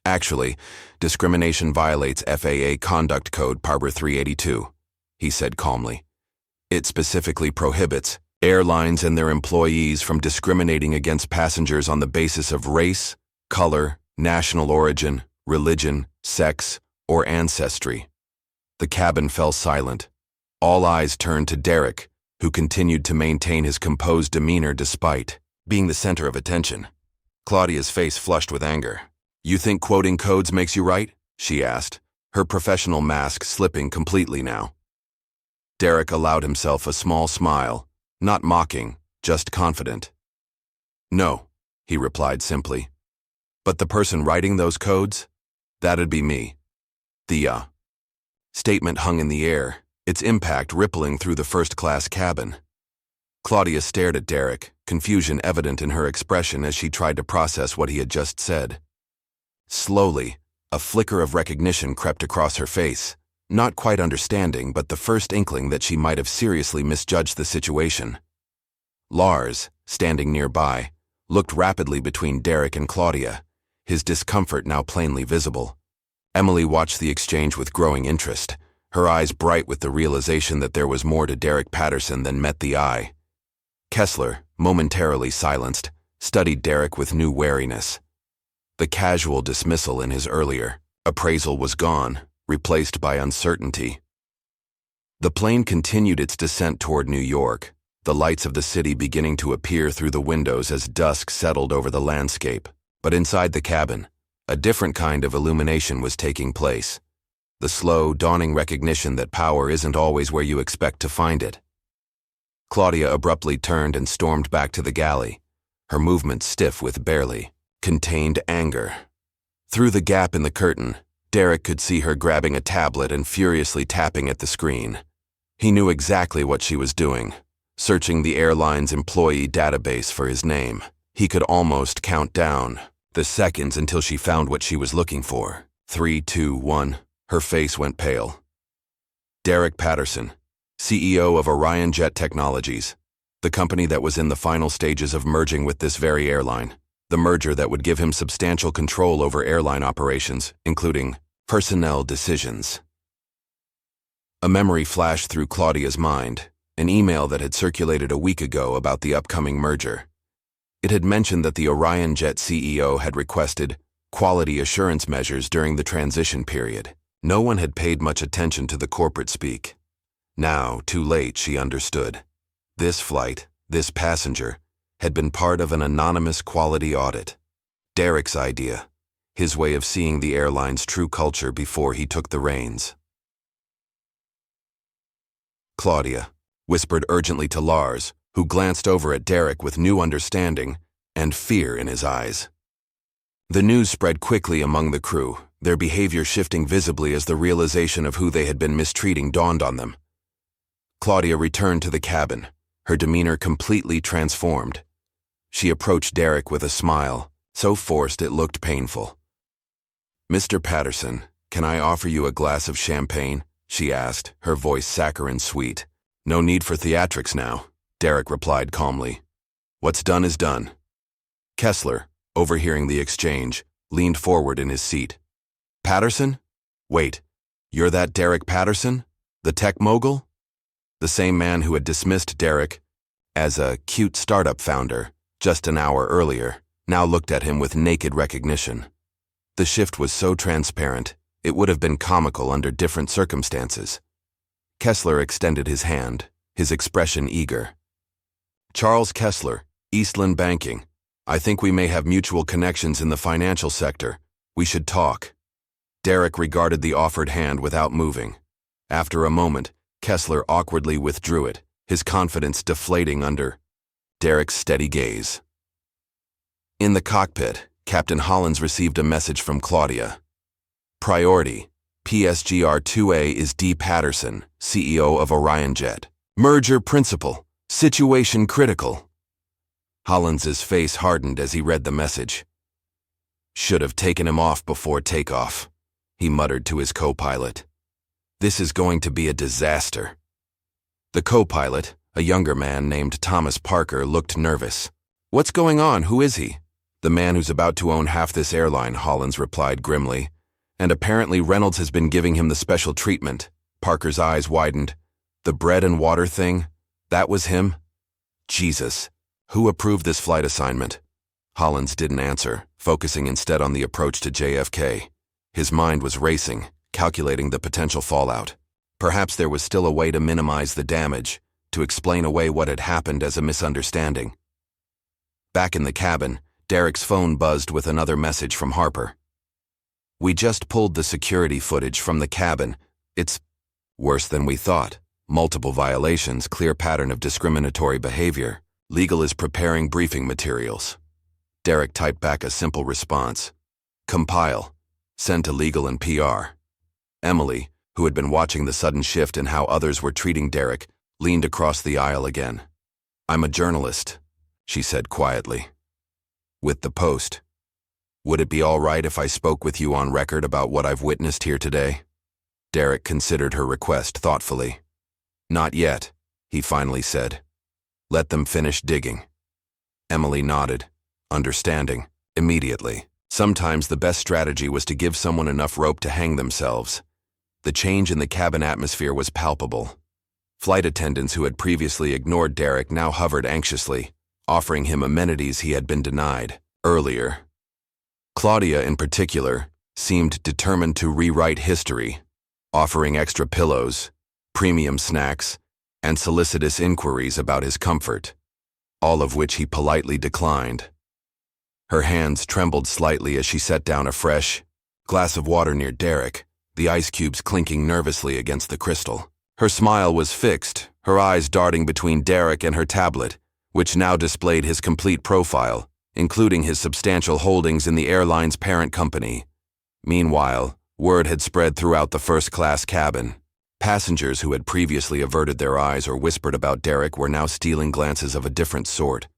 "Actually, discrimination violates FAA Conduct Code Part 382, he said calmly. "It specifically prohibits airlines and their employees from discriminating against passengers on the basis of race, color, national origin, religion, sex, or ancestry." The cabin fell silent. All eyes turned to Derrick, who continued to maintain his composed demeanor despite being the center of attention. Claudia's face flushed with anger. "You think quoting codes makes you right?" she asked, her professional mask slipping completely now. Derrick allowed himself a small smile, not mocking, just confident. "No," he replied simply. "But the person writing those codes? That'd be me." The statement hung in the air, its impact rippling through the first-class cabin. Claudia stared at Derrick, confusion evident in her expression as she tried to process what he had just said. Slowly, a flicker of recognition crept across her face, not quite understanding, but the first inkling that she might have seriously misjudged the situation. Lars, standing nearby, looked rapidly between Derrick and Claudia, his discomfort now plainly visible. Emily watched the exchange with growing interest, her eyes bright with the realization that there was more to Derrick Patterson than met the eye. Kessler, momentarily silenced, studied Derrick with new wariness. The casual dismissal in his earlier appraisal was gone, replaced by uncertainty. The plane continued its descent toward New York, the lights of the city beginning to appear through the windows as dusk settled over the landscape. But inside the cabin, a different kind of illumination was taking place. The slow, dawning recognition that power isn't always where you expect to find it. Claudia abruptly turned and stormed back to the galley, her movements stiff with barely contained anger. Through the gap in the curtain, Derrick could see her grabbing a tablet and furiously tapping at the screen. He knew exactly what she was doing, searching the airline's employee database for his name. He could almost count down the seconds until she found what she was looking for. 3, 2, 1. Her face went pale. Derrick Patterson, CEO of Orion Jet Technologies, the company that was in the final stages of merging with this very airline, the merger that would give him substantial control over airline operations, including personnel decisions. A memory flashed through Claudia's mind, an email that had circulated a week ago about the upcoming merger. It had mentioned that the Orion Jet CEO had requested quality assurance measures during the transition period. No one had paid much attention to the corporate speak. Now, too late, she understood. This flight, this passenger, had been part of an anonymous quality audit. Derrick's idea, his way of seeing the airline's true culture before he took the reins. "Claudia," whispered urgently to Lars, who glanced over at Derrick with new understanding and fear in his eyes. The news spread quickly among the crew, their behavior shifting visibly as the realization of who they had been mistreating dawned on them. Claudia returned to the cabin, her demeanor completely transformed. She approached Derrick with a smile, so forced it looked painful. "Mr. Patterson, can I offer you a glass of champagne?" she asked, her voice saccharine sweet. "No need for theatrics now," Derrick replied calmly. "What's done is done." Kessler, overhearing the exchange, leaned forward in his seat. "Patterson? Wait, you're that Derrick Patterson? The tech mogul?" The same man who had dismissed Derrick as a cute startup founder just an hour earlier now looked at him with naked recognition. The shift was so transparent, it would have been comical under different circumstances. Kessler extended his hand, his expression eager. "Charles Kessler, Eastland Banking. I think we may have mutual connections in the financial sector. We should talk." Derrick regarded the offered hand without moving. After a moment, Kessler awkwardly withdrew it, his confidence deflating under Derrick's steady gaze. In the cockpit, Captain Hollins received a message from Claudia. "Priority, PSGR-2A is D. Patterson, CEO of Orion Jet. Merger principal, situation critical." Hollins's face hardened as he read the message. "Should have taken him off before takeoff," he muttered to his co-pilot. "This is going to be a disaster." The co-pilot, a younger man named Thomas Parker, looked nervous. "What's going on? Who is he?" "The man who's about to own half this airline," Hollins replied grimly. "And apparently Reynolds has been giving him the special treatment." Parker's eyes widened. "The bread and water thing? That was him?" "Jesus. Who approved this flight assignment?" Hollins didn't answer, focusing instead on the approach to JFK. His mind was racing, calculating the potential fallout. Perhaps there was still a way to minimize the damage, to explain away what had happened as a misunderstanding. Back in the cabin, Derrick's phone buzzed with another message from Harper. "We just pulled the security footage from the cabin. It's worse than we thought. Multiple violations, clear pattern of discriminatory behavior. Legal is preparing briefing materials." Derrick typed back a simple response. "Compile. Send to legal and PR." Emily, who had been watching the sudden shift in how others were treating Derrick, leaned across the aisle again. "I'm a journalist," she said quietly. "With the Post. Would it be all right if I spoke with you on record about what I've witnessed here today?" Derrick considered her request thoughtfully. "Not yet," he finally said. "Let them finish digging." Emily nodded, understanding, immediately. Sometimes the best strategy was to give someone enough rope to hang themselves. The change in the cabin atmosphere was palpable. Flight attendants who had previously ignored Derrick now hovered anxiously, offering him amenities he had been denied earlier. Claudia, in particular, seemed determined to rewrite history, offering extra pillows, premium snacks, and solicitous inquiries about his comfort, all of which he politely declined. Her hands trembled slightly as she set down a fresh glass of water near Derrick, the ice cubes clinking nervously against the crystal. Her smile was fixed, her eyes darting between Derrick and her tablet, which now displayed his complete profile, including his substantial holdings in the airline's parent company. Meanwhile, word had spread throughout the first-class cabin. Passengers who had previously averted their eyes or whispered about Derrick were now stealing glances of a different sort.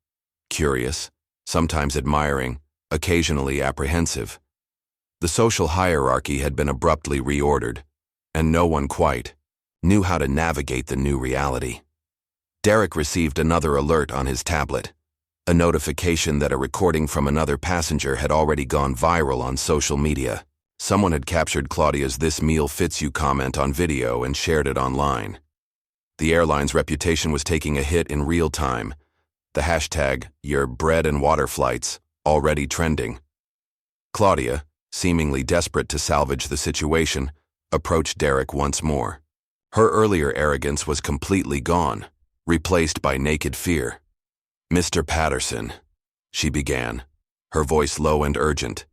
Curious, sometimes admiring, occasionally apprehensive. The social hierarchy had been abruptly reordered, and no one quite knew how to navigate the new reality. Derrick received another alert on his tablet, a notification that a recording from another passenger had already gone viral on social media. Someone had captured Claudia's "This meal fits you" comment on video and shared it online. The airline's reputation was taking a hit in real time, the hashtag "Your bread and water flights" already trending. Claudia, seemingly desperate to salvage the situation, approached Derrick once more. Her earlier arrogance was completely gone, replaced by naked fear. "Mr. Patterson," she began, her voice low and urgent,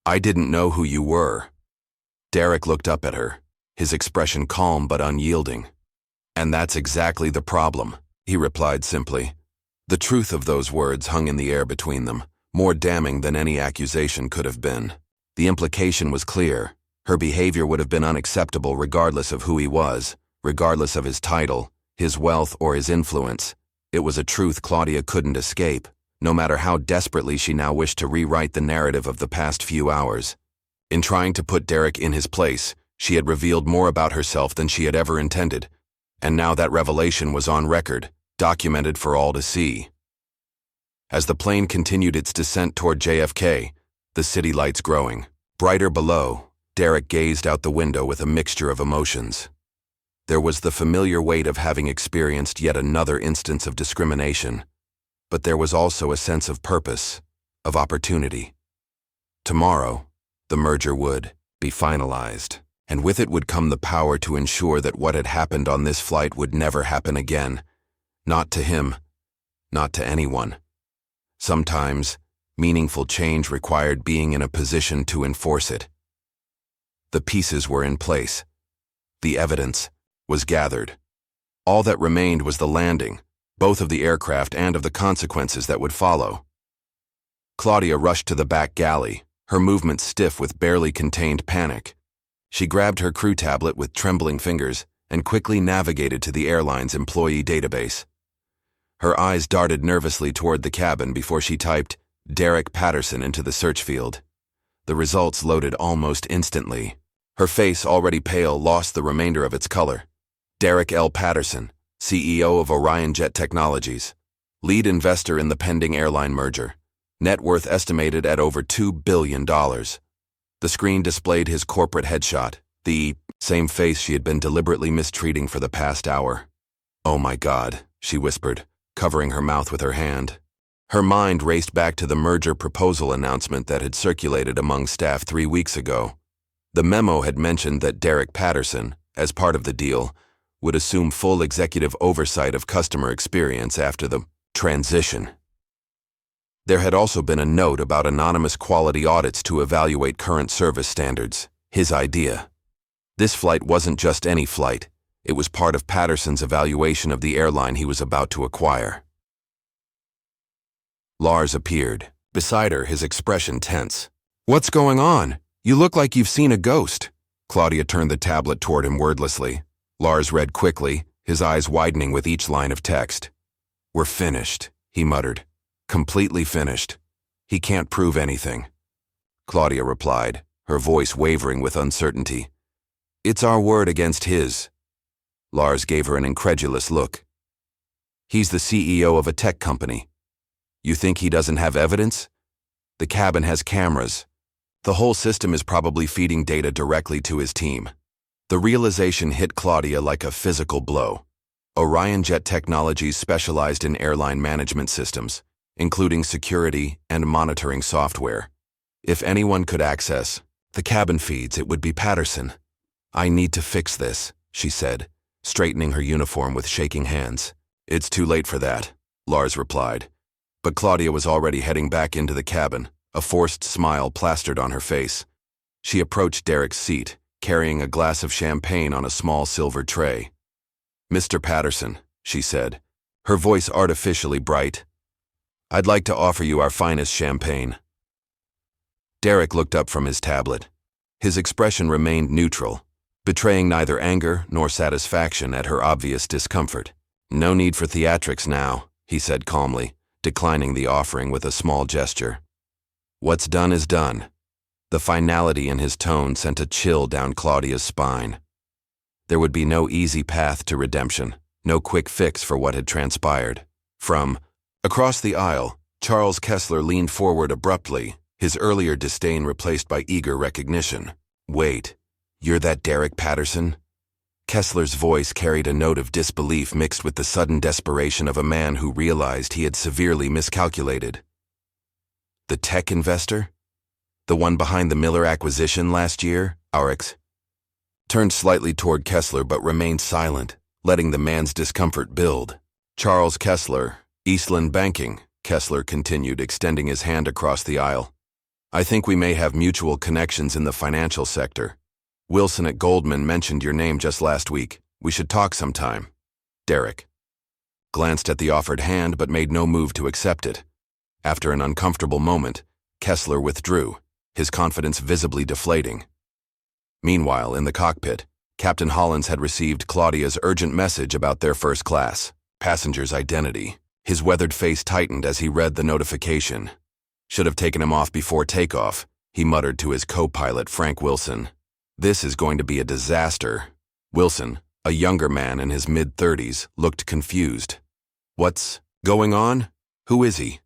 "I didn't know who you were." Derrick looked up at her, his expression calm but unyielding. "And that's exactly the problem," he replied simply. The truth of those words hung in the air between them, more damning than any accusation could have been. The implication was clear. Her behavior would have been unacceptable regardless of who he was, regardless of his title, his wealth, or his influence. It was a truth Claudia couldn't escape, no matter how desperately she now wished to rewrite the narrative of the past few hours. In trying to put Derrick in his place, she had revealed more about herself than she had ever intended, and now that revelation was on record, documented for all to see. As the plane continued its descent toward JFK, the city lights growing brighter below, Derrick gazed out the window with a mixture of emotions. There was the familiar weight of having experienced yet another instance of discrimination, but there was also a sense of purpose, of opportunity. Tomorrow, the merger would be finalized, and with it would come the power to ensure that what had happened on this flight would never happen again. Not to him, not to anyone. Sometimes, meaningful change required being in a position to enforce it. The pieces were in place. The evidence was gathered. All that remained was the landing, both of the aircraft and of the consequences that would follow. Claudia rushed to the back galley, her movements stiff with barely contained panic. She grabbed her crew tablet with trembling fingers and quickly navigated to the airline's employee database. Her eyes darted nervously toward the cabin before she typed Derrick Patterson into the search field. The results loaded almost instantly. Her face, already pale, lost the remainder of its color. Derrick L. Patterson, CEO of Orion Jet Technologies, lead investor in the pending airline merger, net worth estimated at over $2 billion. The screen displayed his corporate headshot, the same face she had been deliberately mistreating for the past hour. "Oh my God," she whispered, covering her mouth with her hand. Her mind raced back to the merger proposal announcement that had circulated among staff 3 weeks ago. The memo had mentioned that Derrick Patterson, as part of the deal, would assume full executive oversight of customer experience after the transition. There had also been a note about anonymous quality audits to evaluate current service standards. His idea. This flight wasn't just any flight. It was part of Patterson's evaluation of the airline he was about to acquire. Lars appeared. Beside her, his expression tense. "What's going on? You look like you've seen a ghost." Claudia turned the tablet toward him wordlessly. Lars read quickly, his eyes widening with each line of text. "We're finished," he muttered. "Completely finished. He can't prove anything." Claudia replied, her voice wavering with uncertainty. "It's our word against his." Lars gave her an incredulous look. "He's the CEO of a tech company. You think he doesn't have evidence? The cabin has cameras. The whole system is probably feeding data directly to his team." The realization hit Claudia like a physical blow. Orion Jet Technologies specialized in airline management systems, including security and monitoring software. If anyone could access the cabin feeds, it would be Patterson. "I need to fix this," she said, straightening her uniform with shaking hands. "It's too late for that," Lars replied. But Claudia was already heading back into the cabin, a forced smile plastered on her face. She approached Derrick's seat, carrying a glass of champagne on a small silver tray. "Mr. Patterson," she said, her voice artificially bright, "I'd like to offer you our finest champagne." Derrick looked up from his tablet. His expression remained neutral, betraying neither anger nor satisfaction at her obvious discomfort. "No need for theatrics now," he said calmly, declining the offering with a small gesture. "What's done is done." The finality in his tone sent a chill down Claudia's spine. There would be no easy path to redemption, no quick fix for what had transpired. From across the aisle, Charles Kessler leaned forward abruptly, his earlier disdain replaced by eager recognition. "Wait, you're that Derrick Patterson?" Kessler's voice carried a note of disbelief mixed with the sudden desperation of a man who realized he had severely miscalculated. "The tech investor? The one behind the Miller acquisition last year, Aurex?" Turned slightly toward Kessler but remained silent, letting the man's discomfort build. "Charles Kessler, Eastland Banking," Kessler continued, extending his hand across the aisle. "I think we may have mutual connections in the financial sector. Wilson at Goldman mentioned your name just last week. We should talk sometime." Derrick glanced at the offered hand but made no move to accept it. After an uncomfortable moment, Kessler withdrew, his confidence visibly deflating. Meanwhile, in the cockpit, Captain Hollins had received Claudia's urgent message about their first class passenger's identity. His weathered face tightened as he read the notification. "Should have taken him off before takeoff," he muttered to his co-pilot Frank Wilson. "This is going to be a disaster." Wilson, a younger man in his mid-30s, looked confused. "What's going on? Who is he?"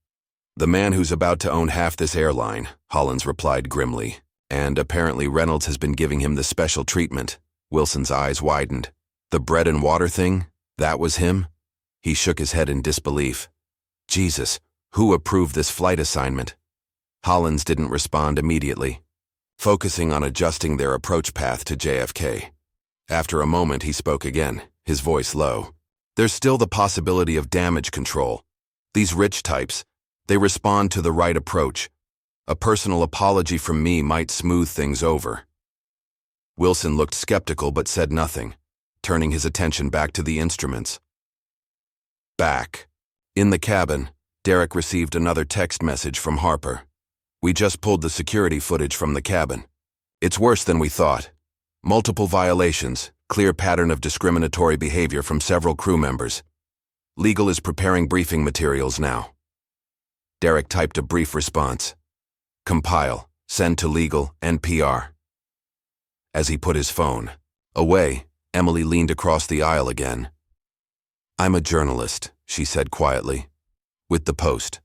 "The man who's about to own half this airline," Hollins replied grimly. "And apparently Reynolds has been giving him the special treatment." Wilson's eyes widened. "The bread and water thing? That was him?" He shook his head in disbelief. "Jesus, who approved this flight assignment?" Hollins didn't respond immediately, focusing on adjusting their approach path to JFK. After a moment, he spoke again, his voice low. "There's still the possibility of damage control. These rich types, they respond to the right approach. A personal apology from me might smooth things over." Wilson looked skeptical but said nothing, turning his attention back to the instruments. Back. In the cabin, Derrick received another text message from Harper. "We just pulled the security footage from the cabin. It's worse than we thought. Multiple violations, clear pattern of discriminatory behavior from several crew members. Legal is preparing briefing materials now." Derrick typed a brief response. "Compile, send to legal, NPR." As he put his phone away, Emily leaned across the aisle again. "I'm a journalist," she said quietly, "with the Post.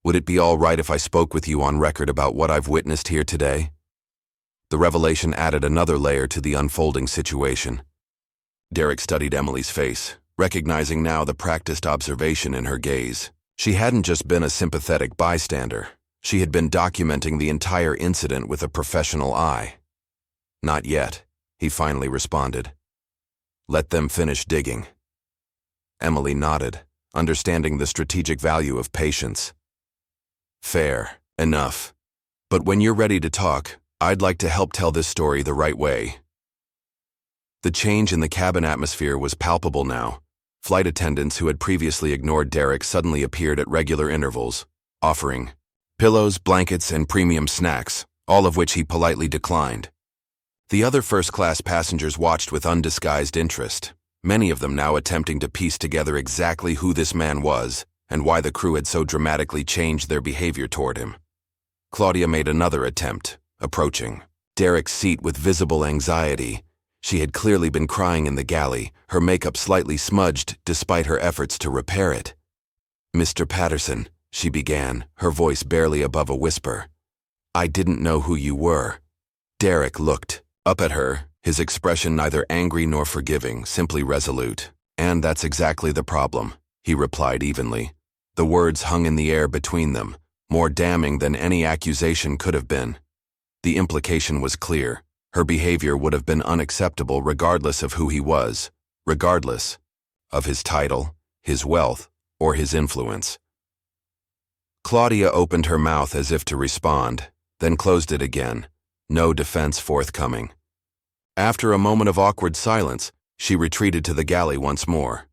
Would it be all right if I spoke with you on record about what I've witnessed here today?" The revelation added another layer to the unfolding situation. Derrick studied Emily's face, recognizing now the practiced observation in her gaze. She hadn't just been a sympathetic bystander. She had been documenting the entire incident with a professional eye. "Not yet," he finally responded. "Let them finish digging." Emily nodded, understanding the strategic value of patience. Fair enough. But when you're ready to talk, I'd like to help tell this story the right way. The change in the cabin atmosphere was palpable now. Flight attendants who had previously ignored Derrick suddenly appeared at regular intervals, offering pillows, blankets, and premium snacks, all of which he politely declined. The other first-class passengers watched with undisguised interest, many of them now attempting to piece together exactly who this man was and why the crew had so dramatically changed their behavior toward him. Claudia made another attempt, approaching Derrick's seat with visible anxiety. She had clearly been crying in the galley, her makeup slightly smudged despite her efforts to repair it. "Mr. Patterson," she began, her voice barely above a whisper. "I didn't know who you were." Derrick looked up at her, his expression neither angry nor forgiving, simply resolute. "And that's exactly the problem," he replied evenly. The words hung in the air between them, more damning than any accusation could have been. The implication was clear. Her behavior would have been unacceptable regardless of who he was, regardless of his title, his wealth, or his influence. Claudia opened her mouth as if to respond, then closed it again, no defense forthcoming. After a moment of awkward silence, she retreated to the galley once more.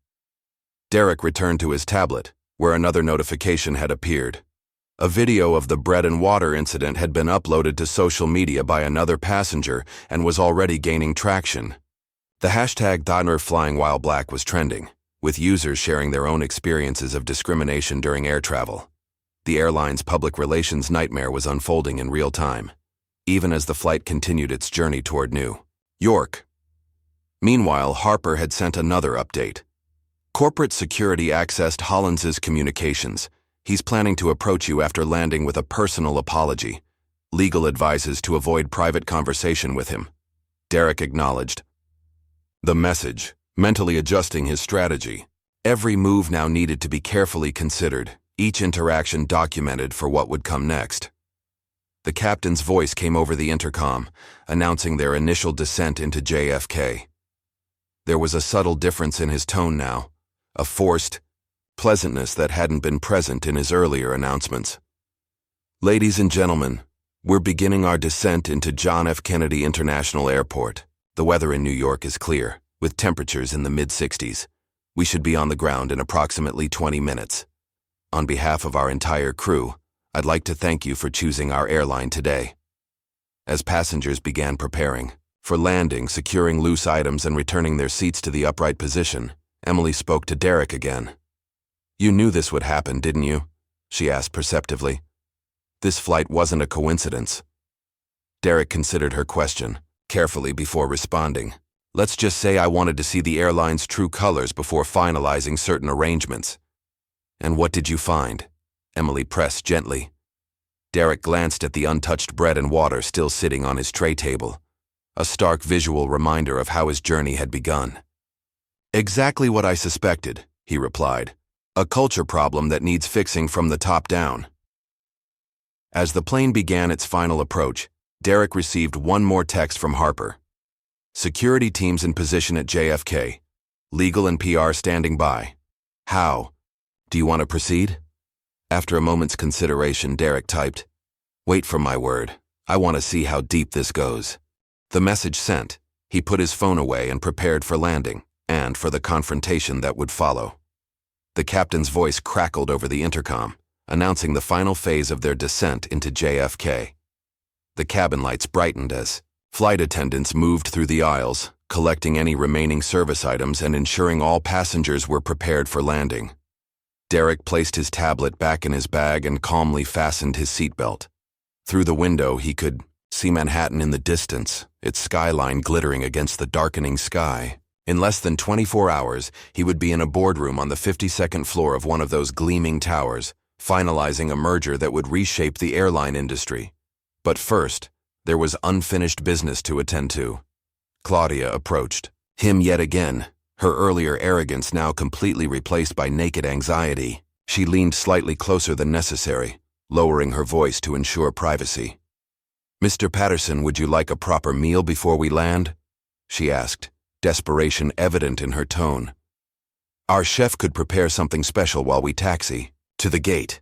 Derrick returned to his tablet, where another notification had appeared. A video of the bread and water incident had been uploaded to social media by another passenger and was already gaining traction. The hashtag #TheNerFlyingWhileBlack was trending, with users sharing their own experiences of discrimination during air travel. The airline's public relations nightmare was unfolding in real time, even as the flight continued its journey toward New York. Meanwhile, Harper had sent another update. Corporate security accessed Hollins's communications. He's planning to approach you after landing with a personal apology. Legal advises to avoid private conversation with him. Derrick acknowledged the message, mentally adjusting his strategy. Every move now needed to be carefully considered, each interaction documented for what would come next. The captain's voice came over the intercom, announcing their initial descent into JFK. There was a subtle difference in his tone now, a forced pleasantness that hadn't been present in his earlier announcements. "Ladies and gentlemen, we're beginning our descent into John F. Kennedy International Airport. The weather in New York is clear, with temperatures in the mid-60s. We should be on the ground in approximately 20 minutes. On behalf of our entire crew, I'd like to thank you for choosing our airline today." As passengers began preparing for landing, securing loose items, and returning their seats to the upright position, Emily spoke to Derrick again. "You knew this would happen, didn't you?" she asked perceptively. "This flight wasn't a coincidence." Derrick considered her question carefully before responding. "Let's just say I wanted to see the airline's true colors before finalizing certain arrangements." "And what did you find?" Emily pressed gently. Derrick glanced at the untouched bread and water still sitting on his tray table, a stark visual reminder of how his journey had begun. "Exactly what I suspected," he replied. "A culture problem that needs fixing from the top down." As the plane began its final approach, Derrick received one more text from Harper. "Security teams in position at JFK. Legal and PR standing by. How? Do you want to proceed?" After a moment's consideration, Derrick typed, "Wait for my word. I want to see how deep this goes." The message sent, he put his phone away and prepared for landing, and for the confrontation that would follow. The captain's voice crackled over the intercom, announcing the final phase of their descent into JFK. The cabin lights brightened as flight attendants moved through the aisles, collecting any remaining service items and ensuring all passengers were prepared for landing. Derrick placed his tablet back in his bag and calmly fastened his seatbelt. Through the window, he could see Manhattan in the distance, its skyline glittering against the darkening sky. In less than 24 hours, he would be in a boardroom on the 52nd floor of one of those gleaming towers, finalizing a merger that would reshape the airline industry. But first, there was unfinished business to attend to. Claudia approached him yet again, her earlier arrogance now completely replaced by naked anxiety. She leaned slightly closer than necessary, lowering her voice to ensure privacy. "Mr. Patterson, would you like a proper meal before we land?" she asked, desperation evident in her tone. "Our chef could prepare something special while we taxi to the gate."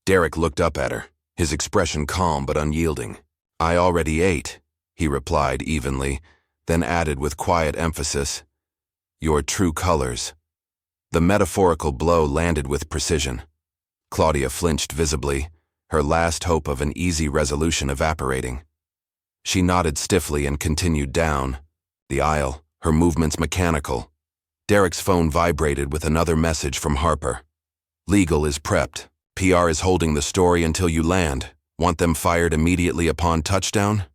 Derrick looked up at her, his expression calm but unyielding. "I already ate," he replied evenly, then added with quiet emphasis, "Your true colors." The metaphorical blow landed with precision. Claudia flinched visibly, her last hope of an easy resolution evaporating. She nodded stiffly and continued down the aisle, her movements mechanical. Derrick's phone vibrated with another message from Harper. "Legal is prepped. PR is holding the story until you land. Want them fired immediately upon touchdown?"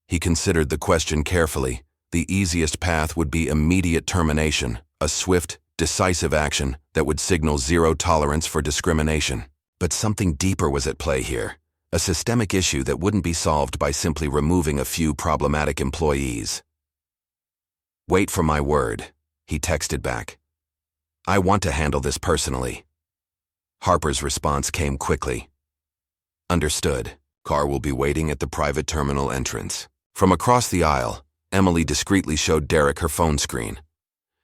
He considered the question carefully. The easiest path would be immediate termination, a swift, decisive action that would signal zero tolerance for discrimination. But something deeper was at play here, a systemic issue that wouldn't be solved by simply removing a few problematic employees. "Wait for my word," he texted back. "I want to handle this personally." Harper's response came quickly. "Understood. Car will be waiting at the private terminal entrance." From across the aisle, Emily discreetly showed Derrick her phone screen.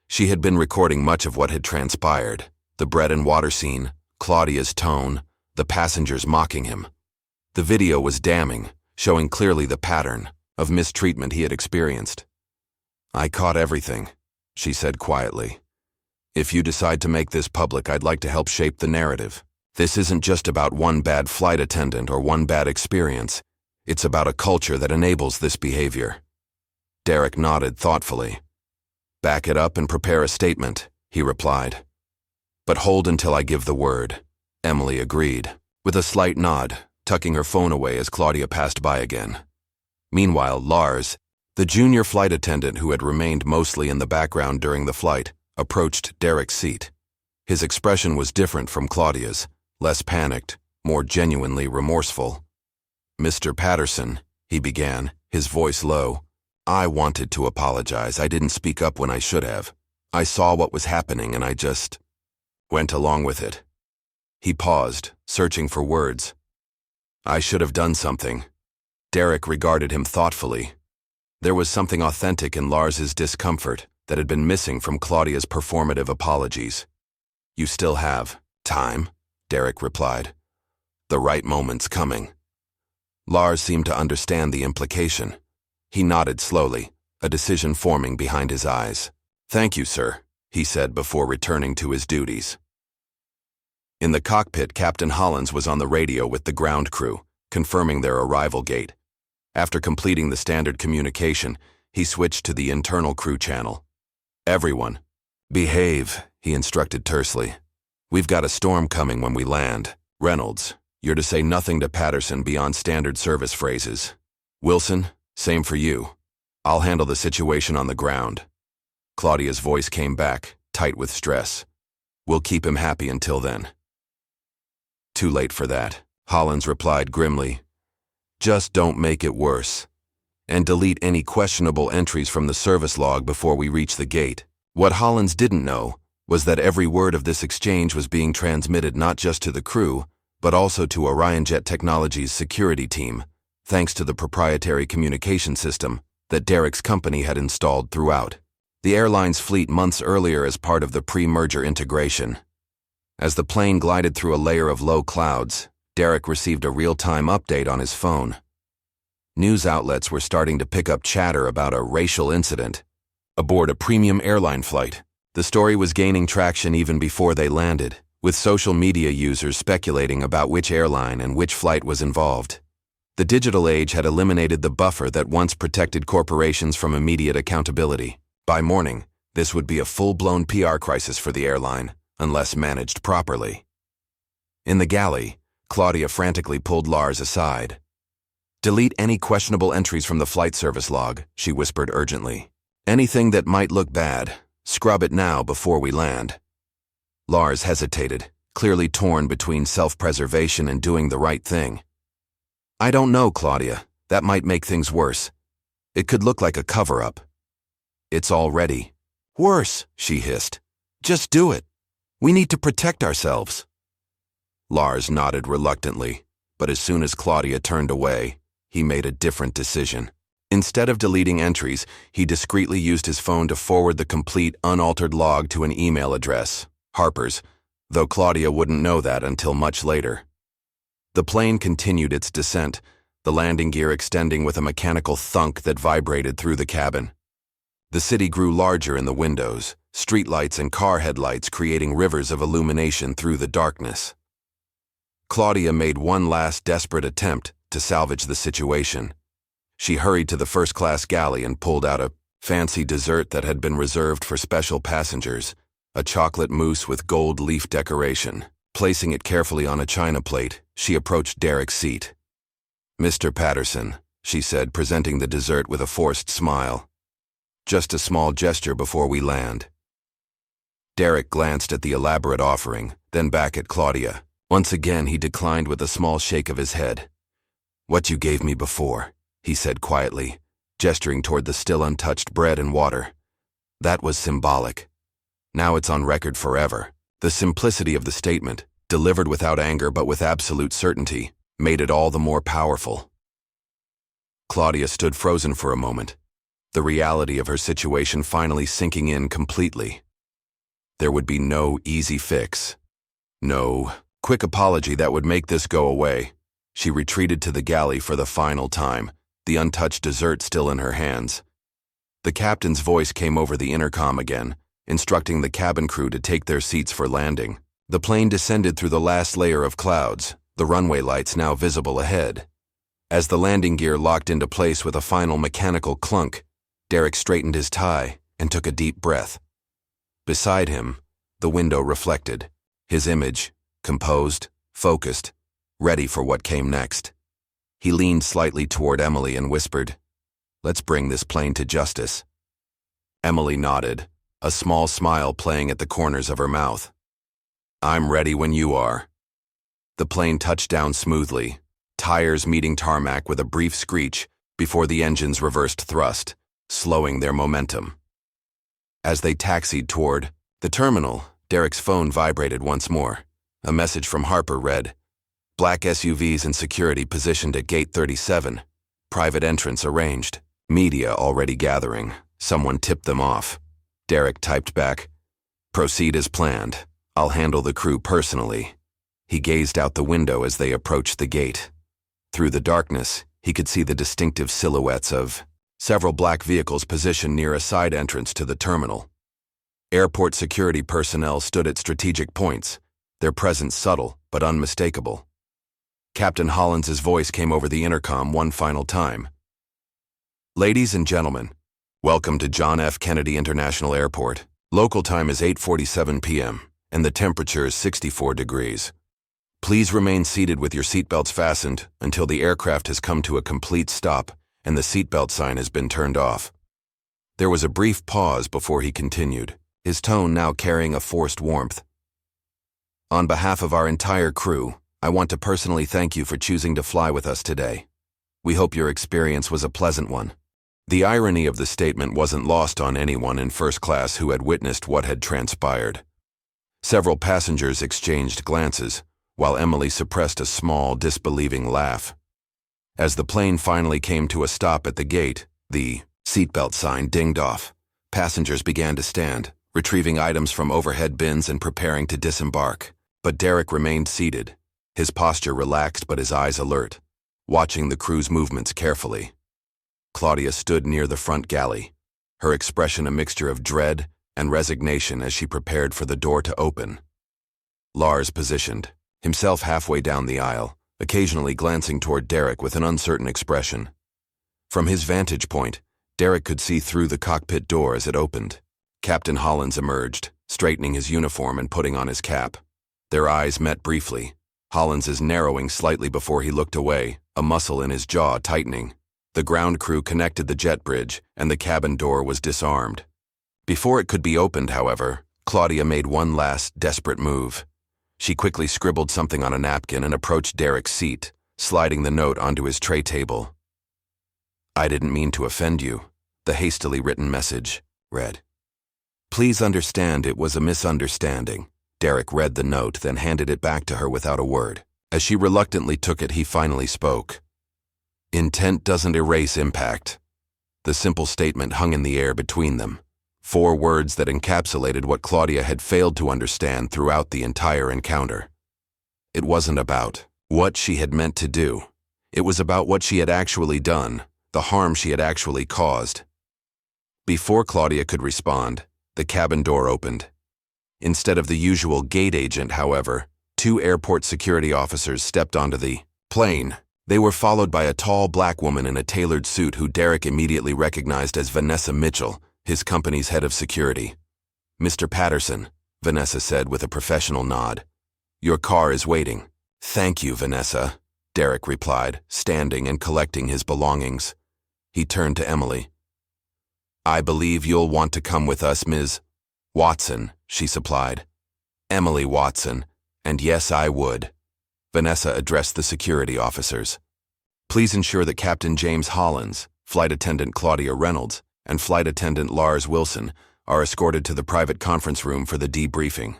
She had been recording much of what had transpired, the bread and water scene, Claudia's tone, the passengers mocking him. The video was damning, showing clearly the pattern of mistreatment he had experienced. "I caught everything," she said quietly. "If you decide to make this public, I'd like to help shape the narrative. This isn't just about one bad flight attendant or one bad experience. It's about a culture that enables this behavior." Derrick nodded thoughtfully. "Back it up and prepare a statement," he replied. "But hold until I give the word," Emily agreed, with a slight nod, tucking her phone away as Claudia passed by again. Meanwhile, Lars, the junior flight attendant who had remained mostly in the background during the flight, approached Derrick's seat. His expression was different from Claudia's, less panicked, more genuinely remorseful. "Mr. Patterson," he began, his voice low, "I wanted to apologize. I didn't speak up when I should have. I saw what was happening and I just went along with it." He paused, searching for words. "I should have done something." Derrick regarded him thoughtfully. There was something authentic in Lars's discomfort that had been missing from Claudia's performative apologies. "You still have time," Derrick replied. "The right moment's coming." Lars seemed to understand the implication. He nodded slowly, a decision forming behind his eyes. "Thank you, sir," he said before returning to his duties. In the cockpit, Captain Hollins was on the radio with the ground crew, confirming their arrival gate. After completing the standard communication, he switched to the internal crew channel. "Everyone, behave," he instructed tersely. "We've got a storm coming when we land. Reynolds, you're to say nothing to Patterson beyond standard service phrases. Wilson, same for you. I'll handle the situation on the ground." Claudia's voice came back, tight with stress. "We'll keep him happy until then." "Too late for that," Hollins replied grimly. "Just don't make it worse. And delete any questionable entries from the service log before we reach the gate." What Hollins didn't know was that every word of this exchange was being transmitted not just to the crew, but also to OrionJet Technologies' security team, thanks to the proprietary communication system that Derrick's company had installed throughout the airline's fleet months earlier as part of the pre-merger integration. As the plane glided through a layer of low clouds, Derrick received a real-time update on his phone. News outlets were starting to pick up chatter about a racial incident aboard a premium airline flight. The story was gaining traction even before they landed, with social media users speculating about which airline and which flight was involved. The digital age had eliminated the buffer that once protected corporations from immediate accountability. By morning, this would be a full-blown PR crisis for the airline, unless managed properly. In the galley, Claudia frantically pulled Lars aside. "Delete any questionable entries from the flight service log," she whispered urgently. "Anything that might look bad, scrub it now before we land." Lars hesitated, clearly torn between self-preservation and doing the right thing. "I don't know, Claudia. That might make things worse. It could look like a cover-up." "It's already worse," she hissed. "Just do it. We need to protect ourselves." Lars nodded reluctantly, but as soon as Claudia turned away, he made a different decision. Instead of deleting entries, he discreetly used his phone to forward the complete, unaltered log to an email address, Harper's, though Claudia wouldn't know that until much later. The plane continued its descent, the landing gear extending with a mechanical thunk that vibrated through the cabin. The city grew larger in the windows, streetlights and car headlights creating rivers of illumination through the darkness. Claudia made one last desperate attempt to salvage the situation. She hurried to the first-class galley and pulled out a fancy dessert that had been reserved for special passengers, a chocolate mousse with gold leaf decoration. Placing it carefully on a china plate, she approached Derrick's seat. "Mr. Patterson," she said, presenting the dessert with a forced smile. "Just a small gesture before we land." Derrick glanced at the elaborate offering, then back at Claudia. Once again, he declined with a small shake of his head. "What you gave me before," he said quietly, gesturing toward the still untouched bread and water. "That was symbolic. Now it's on record forever." The simplicity of the statement, delivered without anger but with absolute certainty, made it all the more powerful. Claudia stood frozen for a moment, the reality of her situation finally sinking in completely. There would be no easy fix. No quick apology that would make this go away. She retreated to the galley for the final time, the untouched dessert still in her hands. The captain's voice came over the intercom again, instructing the cabin crew to take their seats for landing. The plane descended through the last layer of clouds, the runway lights now visible ahead. As the landing gear locked into place with a final mechanical clunk, Derrick straightened his tie and took a deep breath. Beside him, the window reflected, his image, composed, focused, ready for what came next. He leaned slightly toward Emily and whispered, "Let's bring this plane to justice." Emily nodded, a small smile playing at the corners of her mouth. "I'm ready when you are." The plane touched down smoothly, tires meeting tarmac with a brief screech before the engines reversed thrust, slowing their momentum. As they taxied toward the terminal, Derrick's phone vibrated once more. A message from Harper read, "Black SUVs and security positioned at Gate 37. Private entrance arranged. Media already gathering. Someone tipped them off." Derrick typed back, "Proceed as planned. I'll handle the crew personally." He gazed out the window as they approached the gate. Through the darkness, he could see the distinctive silhouettes of several black vehicles positioned near a side entrance to the terminal. Airport security personnel stood at strategic points, their presence subtle but unmistakable. Captain Hollins's voice came over the intercom one final time. "Ladies and gentlemen, welcome to John F. Kennedy International Airport. Local time is 8:47 p.m., and the temperature is 64 degrees. Please remain seated with your seatbelts fastened until the aircraft has come to a complete stop and the seatbelt sign has been turned off." There was a brief pause before he continued, his tone now carrying a forced warmth. "On behalf of our entire crew, I want to personally thank you for choosing to fly with us today. We hope your experience was a pleasant one." The irony of the statement wasn't lost on anyone in first class who had witnessed what had transpired. Several passengers exchanged glances, while Emily suppressed a small, disbelieving laugh. As the plane finally came to a stop at the gate, the seatbelt sign dinged off. Passengers began to stand, retrieving items from overhead bins and preparing to disembark. But Derrick remained seated, his posture relaxed but his eyes alert, watching the crew's movements carefully. Claudia stood near the front galley, her expression a mixture of dread and resignation as she prepared for the door to open. Lars positioned, himself halfway down the aisle, occasionally glancing toward Derrick with an uncertain expression. From his vantage point, Derrick could see through the cockpit door as it opened. Captain Hollins emerged, straightening his uniform and putting on his cap. Their eyes met briefly, Hollins's narrowing slightly before he looked away, a muscle in his jaw tightening. The ground crew connected the jet bridge, and the cabin door was disarmed. Before it could be opened, however, Claudia made one last, desperate move. She quickly scribbled something on a napkin and approached Derrick's seat, sliding the note onto his tray table. "I didn't mean to offend you," the hastily written message read. "Please understand it was a misunderstanding." Derrick read the note, then handed it back to her without a word. As she reluctantly took it, he finally spoke. "Intent doesn't erase impact." The simple statement hung in the air between them. 4 words that encapsulated what Claudia had failed to understand throughout the entire encounter. It wasn't about what she had meant to do. It was about what she had actually done, the harm she had actually caused. Before Claudia could respond, the cabin door opened. Instead of the usual gate agent, however, 2 airport security officers stepped onto the plane. They were followed by a tall black woman in a tailored suit who Derrick immediately recognized as Vanessa Mitchell, his company's head of security. "Mr. Patterson," Vanessa said with a professional nod. "Your car is waiting." "Thank you, Vanessa," Derrick replied, standing and collecting his belongings. He turned to Emily. "I believe you'll want to come with us, Ms. Watson," she supplied. "Emily Watson, and yes, I would." Vanessa addressed the security officers. "Please ensure that Captain James Hollins, Flight Attendant Claudia Reynolds, and Flight Attendant Lars Wilson are escorted to the private conference room for the debriefing."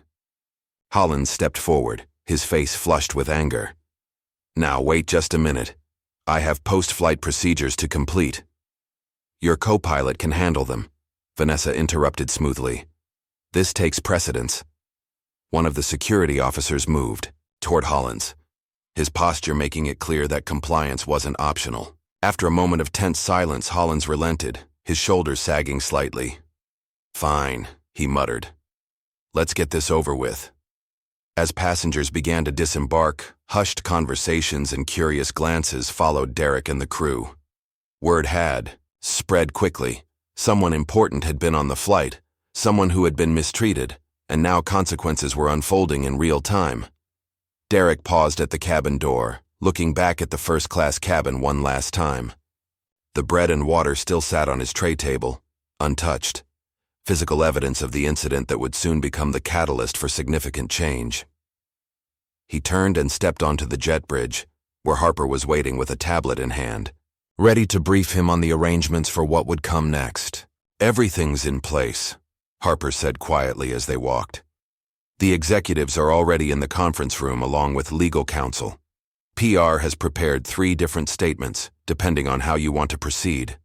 Hollins stepped forward, his face flushed with anger. "Now wait just a minute. I have post-flight procedures to complete." "Your co-pilot can handle them," Vanessa interrupted smoothly. "This takes precedence." One of the security officers moved toward Hollins, his posture making it clear that compliance wasn't optional. After a moment of tense silence, Hollins relented, his shoulders sagging slightly. "Fine," he muttered. "Let's get this over with." As passengers began to disembark, hushed conversations and curious glances followed Derrick and the crew. Word had spread quickly. Someone important had been on the flight, someone who had been mistreated, and now consequences were unfolding in real time. Derrick paused at the cabin door, looking back at the first-class cabin one last time. The bread and water still sat on his tray table, untouched, physical evidence of the incident that would soon become the catalyst for significant change. He turned and stepped onto the jet bridge, where Harper was waiting with a tablet in hand, ready to brief him on the arrangements for what would come next. "Everything's in place," Harper said quietly as they walked. "The executives are already in the conference room along with legal counsel. PR has prepared 3 different statements, depending on how you want to proceed."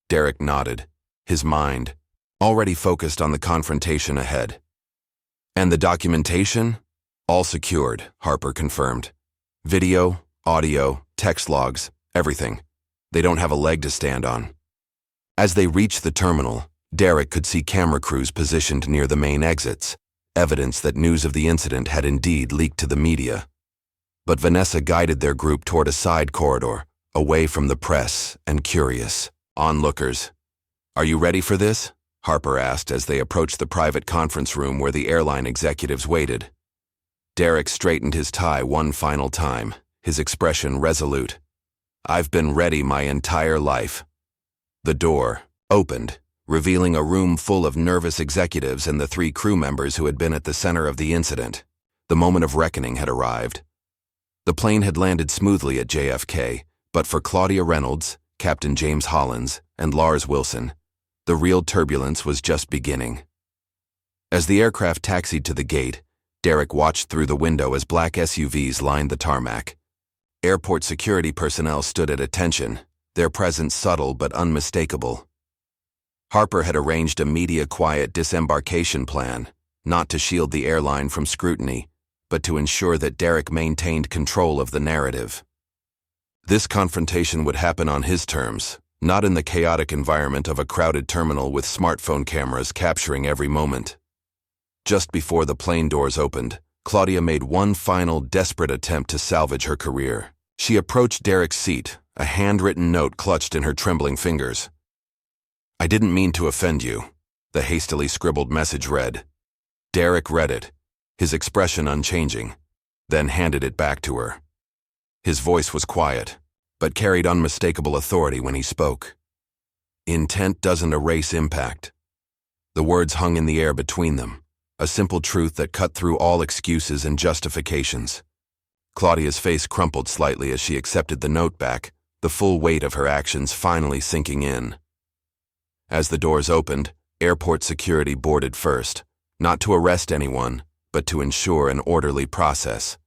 Derrick nodded, his mind already focused on the confrontation ahead. "And the documentation? All secured," Harper confirmed. "Video, audio, text logs, everything. They don't have a leg to stand on." As they reached the terminal, Derrick could see camera crews positioned near the main exits, evidence that news of the incident had indeed leaked to the media. But Vanessa guided their group toward a side corridor, away from the press and curious onlookers. "Are you ready for this?" Harper asked as they approached the private conference room where the airline executives waited. Derrick straightened his tie one final time, his expression resolute. "I've been ready my entire life." The door opened, revealing a room full of nervous executives and the 3 crew members who had been at the center of the incident. The moment of reckoning had arrived. The plane had landed smoothly at JFK, but for Claudia Reynolds, Captain James Hollins, and Lars Wilson, the real turbulence was just beginning. As the aircraft taxied to the gate, Derrick watched through the window as black SUVs lined the tarmac. Airport security personnel stood at attention, their presence subtle but unmistakable. Harper had arranged a media-quiet disembarkation plan, not to shield the airline from scrutiny, but to ensure that Derrick maintained control of the narrative. This confrontation would happen on his terms, not in the chaotic environment of a crowded terminal with smartphone cameras capturing every moment. Just before the plane doors opened, Claudia made one final desperate attempt to salvage her career. She approached Derrick's seat, a handwritten note clutched in her trembling fingers. "I didn't mean to offend you," the hastily scribbled message read. Derrick read it, his expression unchanging, then handed it back to her. His voice was quiet, but carried unmistakable authority when he spoke. "Intent doesn't erase impact." The words hung in the air between them, a simple truth that cut through all excuses and justifications. Claudia's face crumpled slightly as she accepted the note back, the full weight of her actions finally sinking in. As the doors opened, airport security boarded first, not to arrest anyone, but to ensure an orderly process.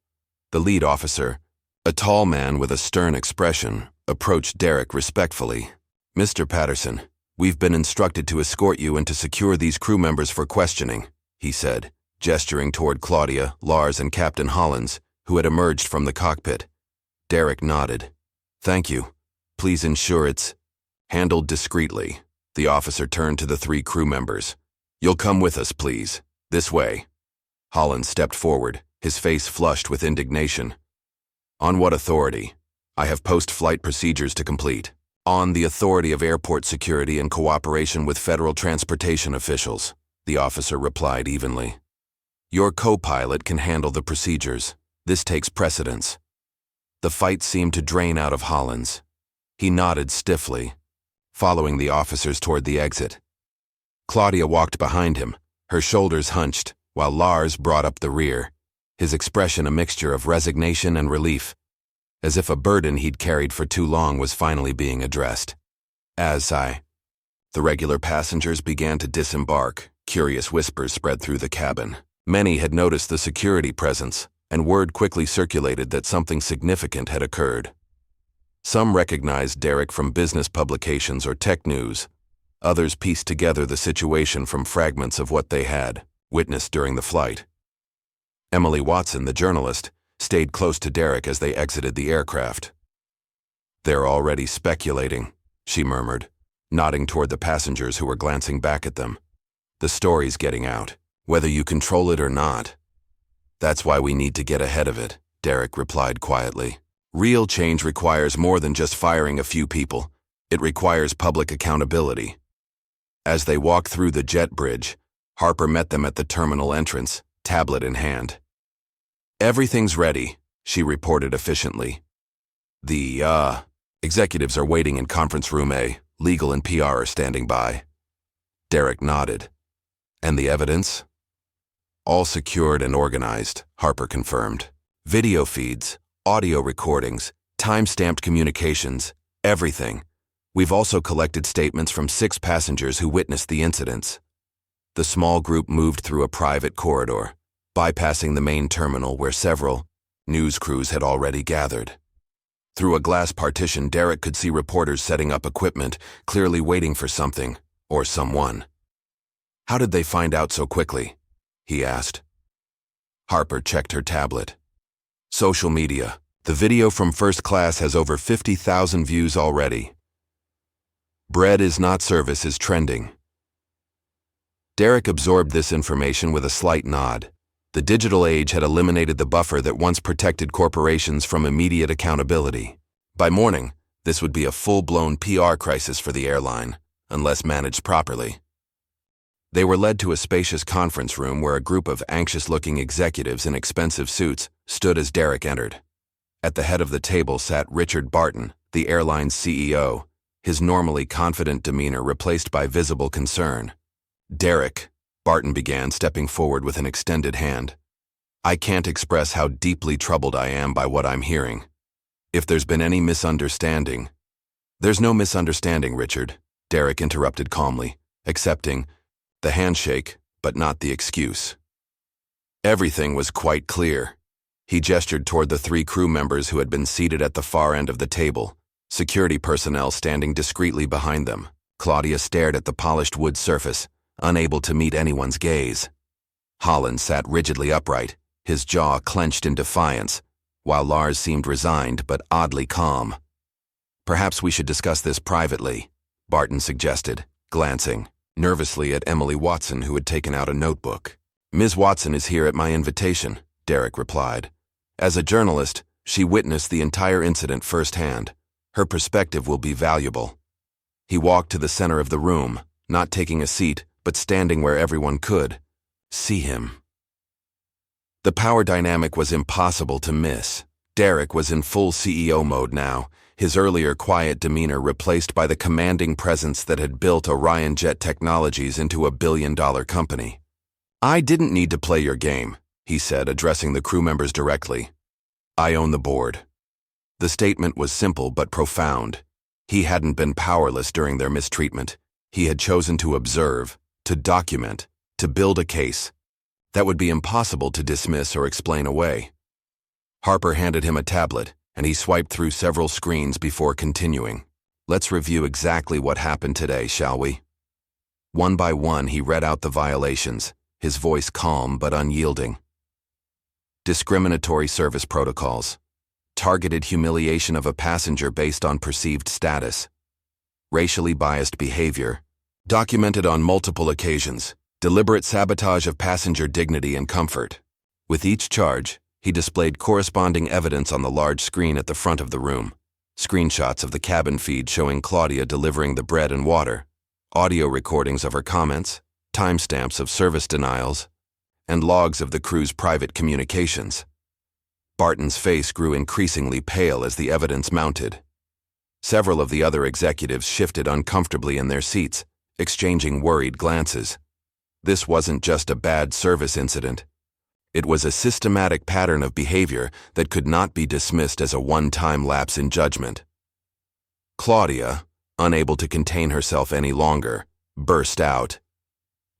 The lead officer, a tall man with a stern expression, approached Derrick respectfully. "Mr. Patterson, we've been instructed to escort you and to secure these crew members for questioning," he said, gesturing toward Claudia, Lars, and Captain Hollins, who had emerged from the cockpit. Derrick nodded. "Thank you. Please ensure it's handled discreetly." The officer turned to the 3 crew members. "You'll come with us, please. This way." Holland stepped forward, his face flushed with indignation. "On what authority?" "I have post-flight procedures to complete." "On the authority of airport security in cooperation with federal transportation officials," the officer replied evenly. "Your co-pilot can handle the procedures. This takes precedence." The fight seemed to drain out of Hollins. He nodded stiffly, following the officers toward the exit. Claudia walked behind him, her shoulders hunched, while Lars brought up the rear, his expression a mixture of resignation and relief, as if a burden he'd carried for too long was finally being addressed. The regular passengers began to disembark. Curious whispers spread through the cabin. Many had noticed the security presence, and word quickly circulated that something significant had occurred. Some recognized Derrick from business publications or tech news. Others pieced together the situation from fragments of what they had witnessed during the flight. Emily Watson, the journalist, stayed close to Derrick as they exited the aircraft. "They're already speculating," she murmured, nodding toward the passengers who were glancing back at them. "The story's getting out, whether you control it or not." "That's why we need to get ahead of it," Derrick replied quietly. "Real change requires more than just firing a few people. It requires public accountability." As they walked through the jet bridge, Harper met them at the terminal entrance, tablet in hand. "Everything's ready," she reported efficiently. The executives are waiting in conference room A. Legal and PR are standing by." Derrick nodded. "And the evidence?" "All secured and organized," Harper confirmed. "Video feeds, audio recordings, time-stamped communications, everything. We've also collected statements from 6 passengers who witnessed the incidents." The small group moved through a private corridor, bypassing the main terminal where several news crews had already gathered. Through a glass partition, Derrick could see reporters setting up equipment, clearly waiting for something or someone. "How did they find out so quickly?" he asked. Harper checked her tablet. "Social media. The video from first class has over 50,000 views already. Bread is not service is trending." Derrick absorbed this information with a slight nod. The digital age had eliminated the buffer that once protected corporations from immediate accountability. By morning, this would be a full-blown PR crisis for the airline, unless managed properly. They were led to a spacious conference room where a group of anxious-looking executives in expensive suits stood as Derrick entered. At the head of the table sat Richard Barton, the airline's CEO, his normally confident demeanor replaced by visible concern. "Derrick," Barton began, stepping forward with an extended hand. "I can't express how deeply troubled I am by what I'm hearing. If there's been any misunderstanding—" "There's no misunderstanding, Richard," Derrick interrupted calmly, accepting the handshake, but not the excuse. Everything was quite clear. He gestured toward the 3 crew members who had been seated at the far end of the table, security personnel standing discreetly behind them. Claudia stared at the polished wood surface, unable to meet anyone's gaze. Holland sat rigidly upright, his jaw clenched in defiance, while Lars seemed resigned but oddly calm. "Perhaps we should discuss this privately," Barton suggested, glancing nervously at Emily Watson, who had taken out a notebook. "Ms. Watson is here at my invitation," Derrick replied. "As a journalist, she witnessed the entire incident firsthand. Her perspective will be valuable." He walked to the center of the room, not taking a seat, but standing where everyone could see him. The power dynamic was impossible to miss. Derrick was in full CEO mode now, his earlier quiet demeanor replaced by the commanding presence that had built Orion Jet Technologies into a billion-dollar company. "I didn't need to play your game," he said, addressing the crew members directly. "I own the board." The statement was simple but profound. He hadn't been powerless during their mistreatment. He had chosen to observe, to document, to build a case that would be impossible to dismiss or explain away. Harper handed him a tablet, and he swiped through several screens before continuing. "Let's review exactly what happened today, shall we?" One by one, he read out the violations, his voice calm but unyielding. discriminatory service protocols, targeted humiliation of a passenger based on perceived status, racially biased behavior, documented on multiple occasions, deliberate sabotage of passenger dignity and comfort. With each charge, he displayed corresponding evidence on the large screen at the front of the room. Screenshots of the cabin feed showing Claudia delivering the bread and water, audio recordings of her comments, timestamps of service denials, and logs of the crew's private communications. Barton's face grew increasingly pale as the evidence mounted. Several of the other executives shifted uncomfortably in their seats, exchanging worried glances. This wasn't just a bad service incident. It was a systematic pattern of behavior that could not be dismissed as a one-time lapse in judgment. Claudia, unable to contain herself any longer, burst out.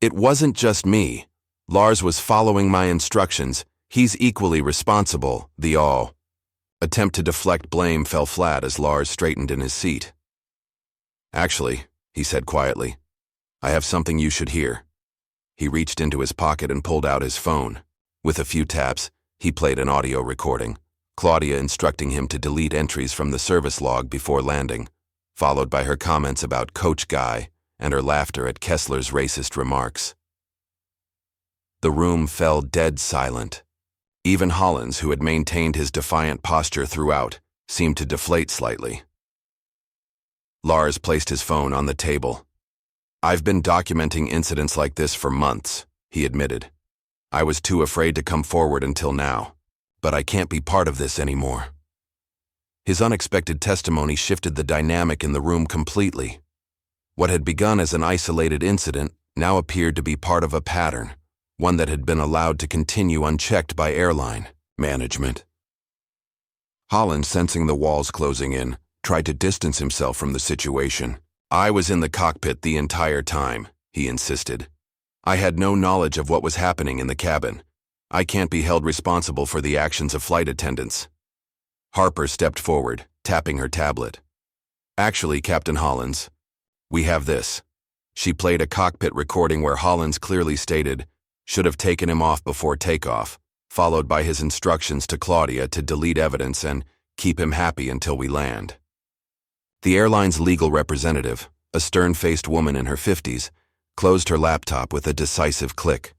"It wasn't just me. Lars was following my instructions. He's equally responsible, the all." Attempt to deflect blame fell flat as Lars straightened in his seat. "Actually," he said quietly, "I have something you should hear." He reached into his pocket and pulled out his phone. With a few taps, he played an audio recording, Claudia instructing him to delete entries from the service log before landing, followed by her comments about Coach Guy and her laughter at Kessler's racist remarks. The room fell dead silent. Even Hollins, who had maintained his defiant posture throughout, seemed to deflate slightly. Lars placed his phone on the table. "I've been documenting incidents like this for months," he admitted. "I was too afraid to come forward until now, but I can't be part of this anymore." His unexpected testimony shifted the dynamic in the room completely. What had begun as an isolated incident now appeared to be part of a pattern, one that had been allowed to continue unchecked by airline management. Holland, sensing the walls closing in, tried to distance himself from the situation. "I was in the cockpit the entire time," he insisted. "I had no knowledge of what was happening in the cabin. I can't be held responsible for the actions of flight attendants." Harper stepped forward, tapping her tablet. "Actually, Captain Hollins, we have this." She played a cockpit recording where Hollins clearly stated, "Should have taken him off before takeoff," followed by his instructions to Claudia to delete evidence and keep him happy until we land. The airline's legal representative, a stern-faced woman in her 50s, closed her laptop with a decisive click.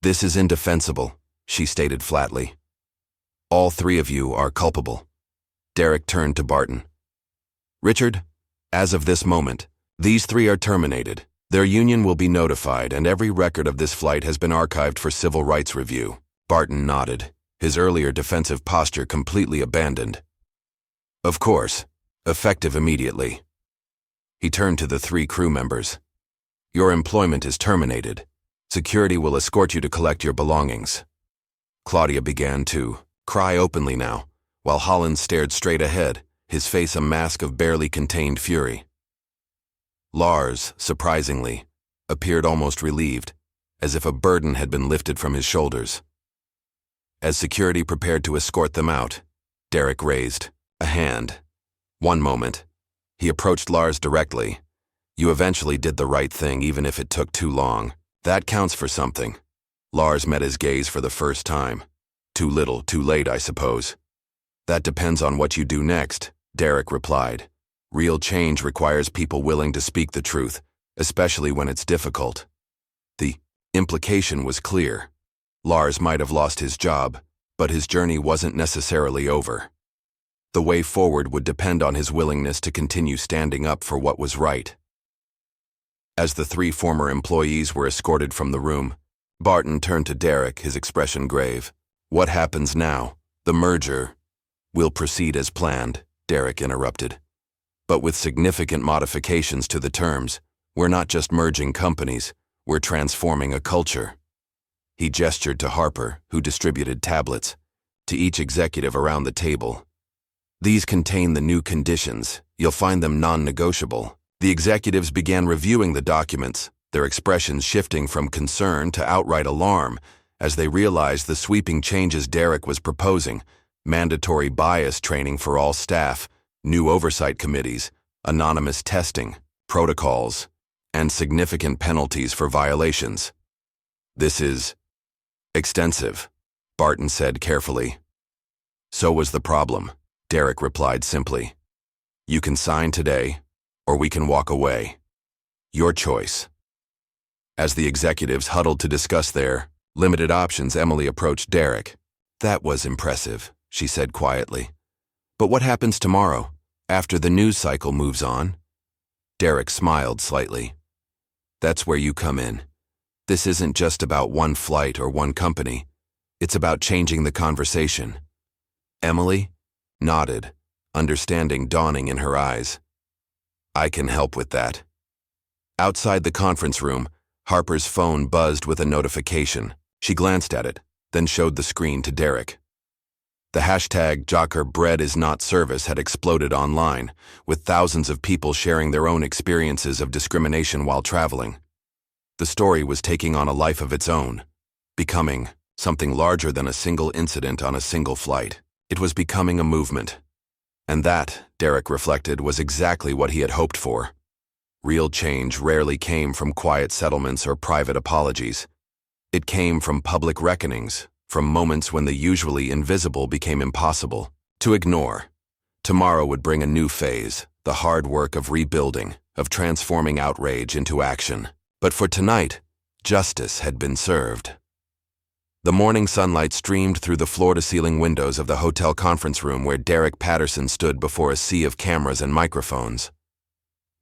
"This is indefensible," she stated flatly. "All three of you are culpable." Derrick turned to Barton. "Richard, as of this moment, these three are terminated. Their union will be notified, and every record of this flight has been archived for civil rights review." Barton nodded, his earlier defensive posture completely abandoned. "Of course, effective immediately." He turned to the three crew members. "Your employment is terminated. Security will escort you to collect your belongings." Claudia began to cry openly now, while Hollins stared straight ahead, his face a mask of barely contained fury. Lars, surprisingly, appeared almost relieved, as if a burden had been lifted from his shoulders. As security prepared to escort them out, Derrick raised a hand. "One moment." He approached Lars directly. "You eventually did the right thing, even if it took too long. That counts for something." Lars met his gaze for the first time. "Too little, too late, I suppose." "That depends on what you do next," Derrick replied. "Real change requires people willing to speak the truth, especially when it's difficult." The implication was clear. Lars might have lost his job, but his journey wasn't necessarily over. The way forward would depend on his willingness to continue standing up for what was right. As the three former employees were escorted from the room, Barton turned to Derrick, his expression grave. "What happens now? The merger?" "Will proceed as planned," Derrick interrupted. "But with significant modifications to the terms. We're not just merging companies, we're transforming a culture." He gestured to Harper, who distributed tablets, to each executive around the table. "These contain the new conditions. You'll find them non-negotiable." The executives began reviewing the documents, their expressions shifting from concern to outright alarm as they realized the sweeping changes Derrick was proposing: mandatory bias training for all staff, new oversight committees, anonymous testing, protocols, and significant penalties for violations. "This is extensive," Barton said carefully. So was the problem, Derrick replied simply. You can sign today, or we can walk away. Your choice. As the executives huddled to discuss their limited options, Emily approached Derrick. That was impressive, she said quietly. But what happens tomorrow, after the news cycle moves on? Derrick smiled slightly. That's where you come in. This isn't just about one flight or one company. It's about changing the conversation. Emily nodded, understanding dawning in her eyes. I can help with that. Outside the conference room, Harper's phone buzzed with a notification. She glanced at it, then showed the screen to Derrick. The hashtag #BreadIsNotService had exploded online, with thousands of people sharing their own experiences of discrimination while traveling. The story was taking on a life of its own, becoming something larger than a single incident on a single flight. It was becoming a movement. And that, Derrick reflected, was exactly what he had hoped for. Real change rarely came from quiet settlements or private apologies. It came from public reckonings, from moments when the usually invisible became impossible to ignore. Tomorrow would bring a new phase, the hard work of rebuilding, of transforming outrage into action. But for tonight, justice had been served. The morning sunlight streamed through the floor-to-ceiling windows of the hotel conference room where Derrick Patterson stood before a sea of cameras and microphones.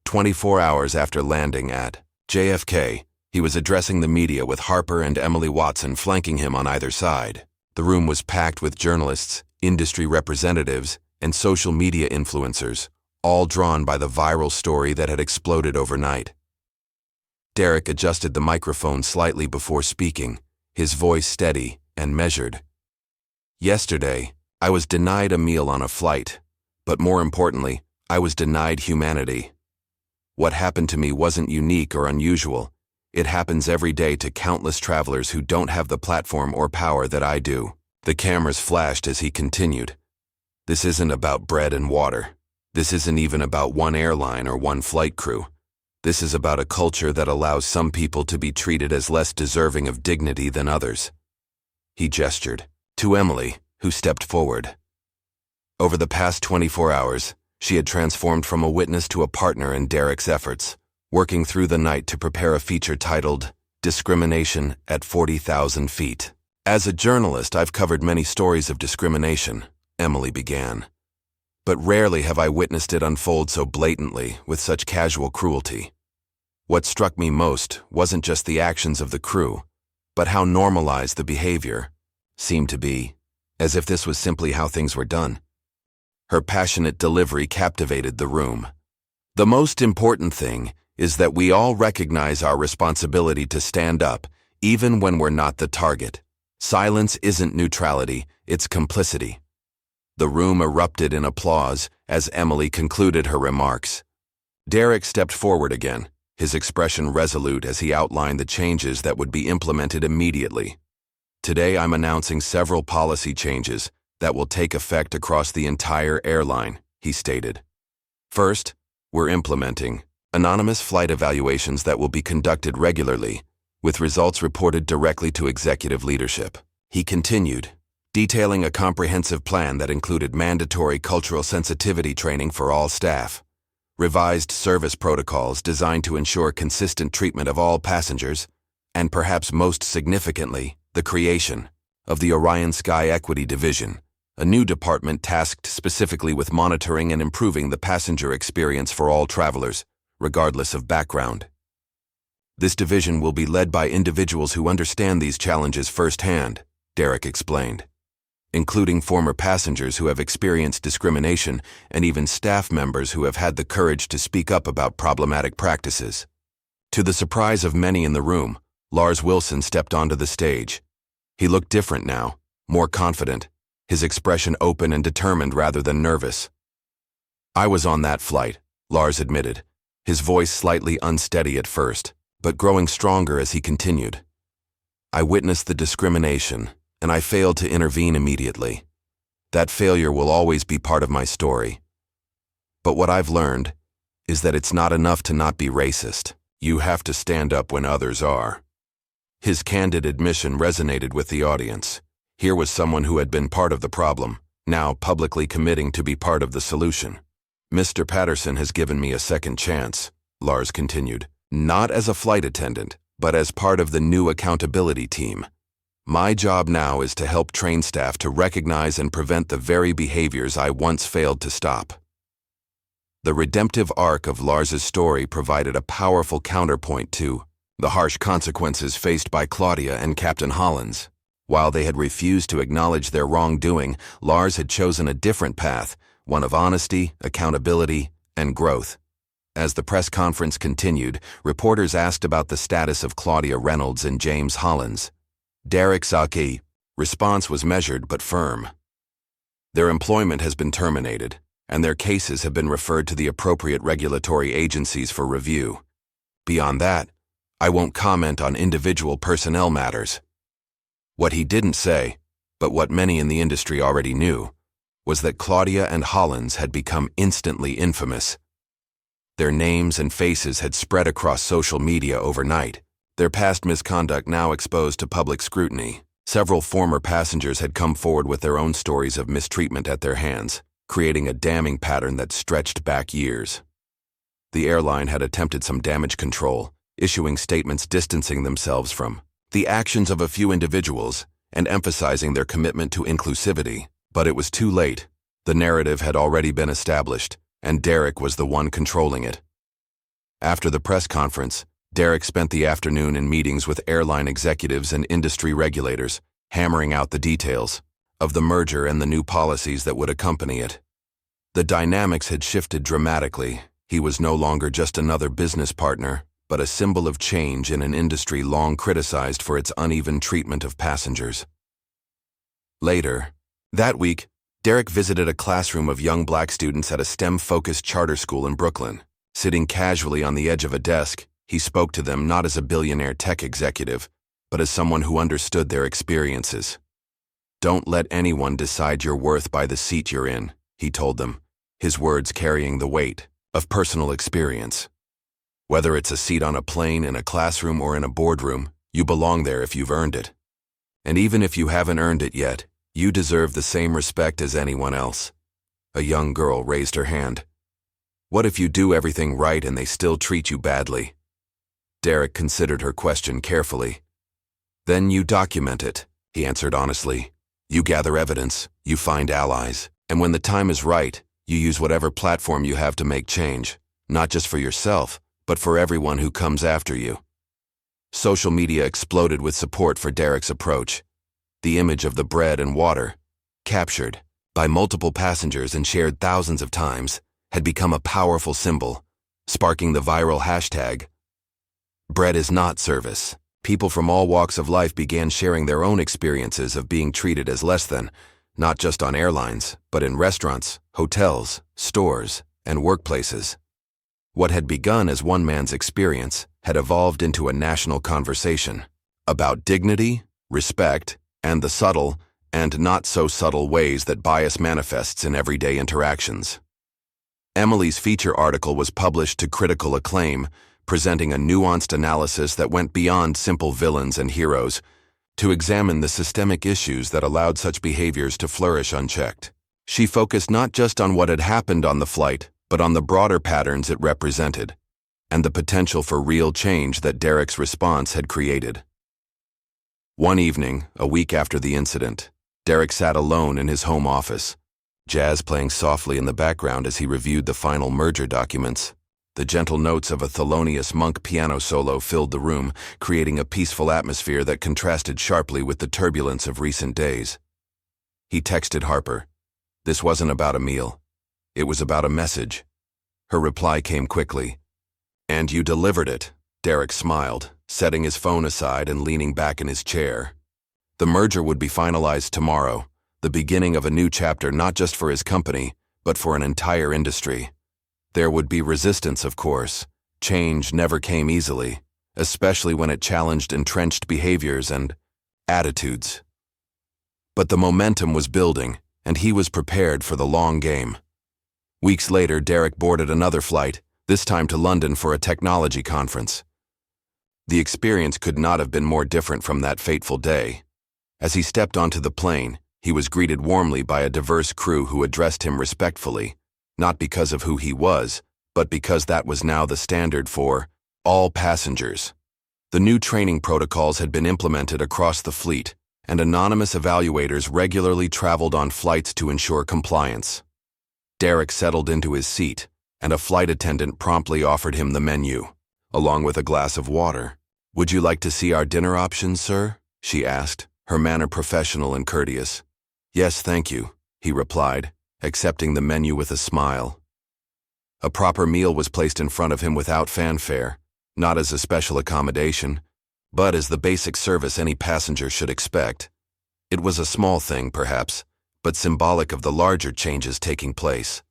24 hours after landing at JFK, he was addressing the media with Harper and Emily Watson flanking him on either side. The room was packed with journalists, industry representatives, and social media influencers, all drawn by the viral story that had exploded overnight. Derrick adjusted the microphone slightly before speaking, his voice steady and measured. Yesterday, I was denied a meal on a flight, but more importantly, I was denied humanity. What happened to me wasn't unique or unusual. It happens every day to countless travelers who don't have the platform or power that I do. The cameras flashed as he continued. This isn't about bread and water. This isn't even about one airline or one flight crew. This is about a culture that allows some people to be treated as less deserving of dignity than others. He gestured to Emily, who stepped forward. Over the past 24 hours, she had transformed from a witness to a partner in Derrick's efforts, working through the night to prepare a feature titled Discrimination at 40,000 Feet. As a journalist, I've covered many stories of discrimination, Emily began. But rarely have I witnessed it unfold so blatantly, with such casual cruelty. What struck me most wasn't just the actions of the crew, but how normalized the behavior seemed to be, as if this was simply how things were done. Her passionate delivery captivated the room. The most important thing is that we all recognize our responsibility to stand up, even when we're not the target. Silence isn't neutrality, it's complicity. The room erupted in applause as Emily concluded her remarks. Derrick stepped forward again, his expression resolute as he outlined the changes that would be implemented immediately. Today I'm announcing several policy changes that will take effect across the entire airline, he stated. First, we're implementing anonymous flight evaluations that will be conducted regularly, with results reported directly to executive leadership. He continued, detailing a comprehensive plan that included mandatory cultural sensitivity training for all staff, revised service protocols designed to ensure consistent treatment of all passengers, and perhaps most significantly, the creation of the Orion Sky Equity Division, a new department tasked specifically with monitoring and improving the passenger experience for all travelers, regardless of background. This division will be led by individuals who understand these challenges firsthand, Derrick explained, including former passengers who have experienced discrimination and even staff members who have had the courage to speak up about problematic practices. To the surprise of many in the room, Lars Wilson stepped onto the stage. He looked different now, more confident, his expression open and determined rather than nervous. I was on that flight, Lars admitted, his voice slightly unsteady at first, but growing stronger as he continued. I witnessed the discrimination, and I failed to intervene immediately. That failure will always be part of my story. But what I've learned is that it's not enough to not be racist. You have to stand up when others are. His candid admission resonated with the audience. Here was someone who had been part of the problem, now publicly committing to be part of the solution. "Mr. Patterson has given me a second chance," Lars continued, "not as a flight attendant, but as part of the new accountability team. My job now is to help train staff to recognize and prevent the very behaviors I once failed to stop." The redemptive arc of Lars's story provided a powerful counterpoint to the harsh consequences faced by Claudia and Captain Hollins. While they had refused to acknowledge their wrongdoing, Lars had chosen a different path, one of honesty, accountability, and growth. As the press conference continued, reporters asked about the status of Claudia Reynolds and James Hollins. Derrick's response was measured but firm. "Their employment has been terminated, and their cases have been referred to the appropriate regulatory agencies for review. Beyond that, I won't comment on individual personnel matters." What he didn't say, but what many in the industry already knew, was that Claudia and Hollins had become instantly infamous. Their names and faces had spread across social media overnight, their past misconduct now exposed to public scrutiny. Several former passengers had come forward with their own stories of mistreatment at their hands, creating a damning pattern that stretched back years. The airline had attempted some damage control, issuing statements distancing themselves from the actions of a few individuals and emphasizing their commitment to inclusivity. But it was too late. The narrative had already been established, and Derrick was the one controlling it. After the press conference, Derrick spent the afternoon in meetings with airline executives and industry regulators, hammering out the details of the merger and the new policies that would accompany it. The dynamics had shifted dramatically. He was no longer just another business partner, but a symbol of change in an industry long criticized for its uneven treatment of passengers. Later, that week, Derrick visited a classroom of young black students at a STEM-focused charter school in Brooklyn. Sitting casually on the edge of a desk, he spoke to them not as a billionaire tech executive, but as someone who understood their experiences. "Don't let anyone decide your worth by the seat you're in," he told them, his words carrying the weight of personal experience. "Whether it's a seat on a plane, in a classroom, or in a boardroom, you belong there if you've earned it. And even if you haven't earned it yet, you deserve the same respect as anyone else." A young girl raised her hand. "What if you do everything right and they still treat you badly?" Derrick considered her question carefully. "Then you document it," he answered honestly. "You gather evidence, you find allies, and when the time is right, you use whatever platform you have to make change, not just for yourself, but for everyone who comes after you." Social media exploded with support for Derrick's approach. The image of the bread and water, captured by multiple passengers and shared thousands of times, had become a powerful symbol, sparking the viral hashtag, "Bread is not service." People from all walks of life began sharing their own experiences of being treated as less than, not just on airlines, but in restaurants, hotels, stores, and workplaces. What had begun as one man's experience had evolved into a national conversation about dignity, respect, and the subtle and not so subtle ways that bias manifests in everyday interactions. Emily's feature article was published to critical acclaim, presenting a nuanced analysis that went beyond simple villains and heroes to examine the systemic issues that allowed such behaviors to flourish unchecked. She focused not just on what had happened on the flight, but on the broader patterns it represented, and the potential for real change that Derrick's response had created. One evening, a week after the incident, Derrick sat alone in his home office, jazz playing softly in the background as he reviewed the final merger documents. The gentle notes of a Thelonious Monk piano solo filled the room, creating a peaceful atmosphere that contrasted sharply with the turbulence of recent days. He texted Harper. This wasn't about a meal. It was about a message. Her reply came quickly. "And you delivered it," Derrick smiled, setting his phone aside and leaning back in his chair. The merger would be finalized tomorrow, the beginning of a new chapter not just for his company, but for an entire industry. There would be resistance, of course. Change never came easily, especially when it challenged entrenched behaviors and attitudes. But the momentum was building, and he was prepared for the long game. Weeks later, Derrick boarded another flight, this time to London for a technology conference. The experience could not have been more different from that fateful day. As he stepped onto the plane, he was greeted warmly by a diverse crew who addressed him respectfully, not because of who he was, but because that was now the standard for all passengers. The new training protocols had been implemented across the fleet, and anonymous evaluators regularly traveled on flights to ensure compliance. Derrick settled into his seat, and a flight attendant promptly offered him the menu, along with a glass of water. "Would you like to see our dinner options, sir?" she asked, her manner professional and courteous. "Yes, thank you," he replied, accepting the menu with a smile. A proper meal was placed in front of him without fanfare, not as a special accommodation, but as the basic service any passenger should expect. It was a small thing, perhaps, but symbolic of the larger changes taking place.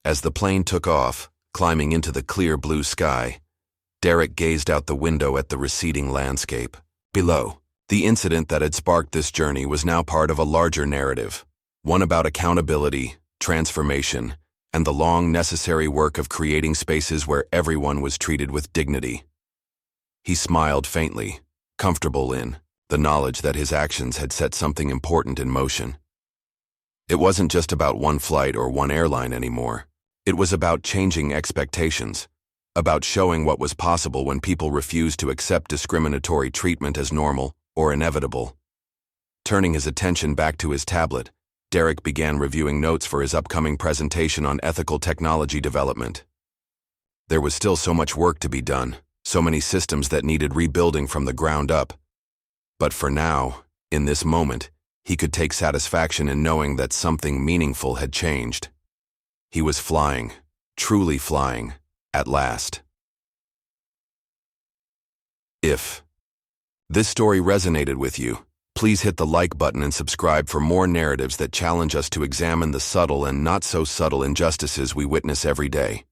As the plane took off, climbing into the clear blue sky, Derrick gazed out the window at the receding landscape. Below, the incident that had sparked this journey was now part of a larger narrative, one about accountability, transformation, and the long necessary work of creating spaces where everyone was treated with dignity. He smiled faintly, comfortable in the knowledge that his actions had set something important in motion. It wasn't just about one flight or one airline anymore. It was about changing expectations, about showing what was possible when people refused to accept discriminatory treatment as normal or inevitable. Turning his attention back to his tablet, Derrick began reviewing notes for his upcoming presentation on ethical technology development. There was still so much work to be done, so many systems that needed rebuilding from the ground up. But for now, in this moment, he could take satisfaction in knowing that something meaningful had changed. He was flying, truly flying, at last. If this story resonated with you, please hit the like button and subscribe for more narratives that challenge us to examine the subtle and not so subtle injustices we witness every day.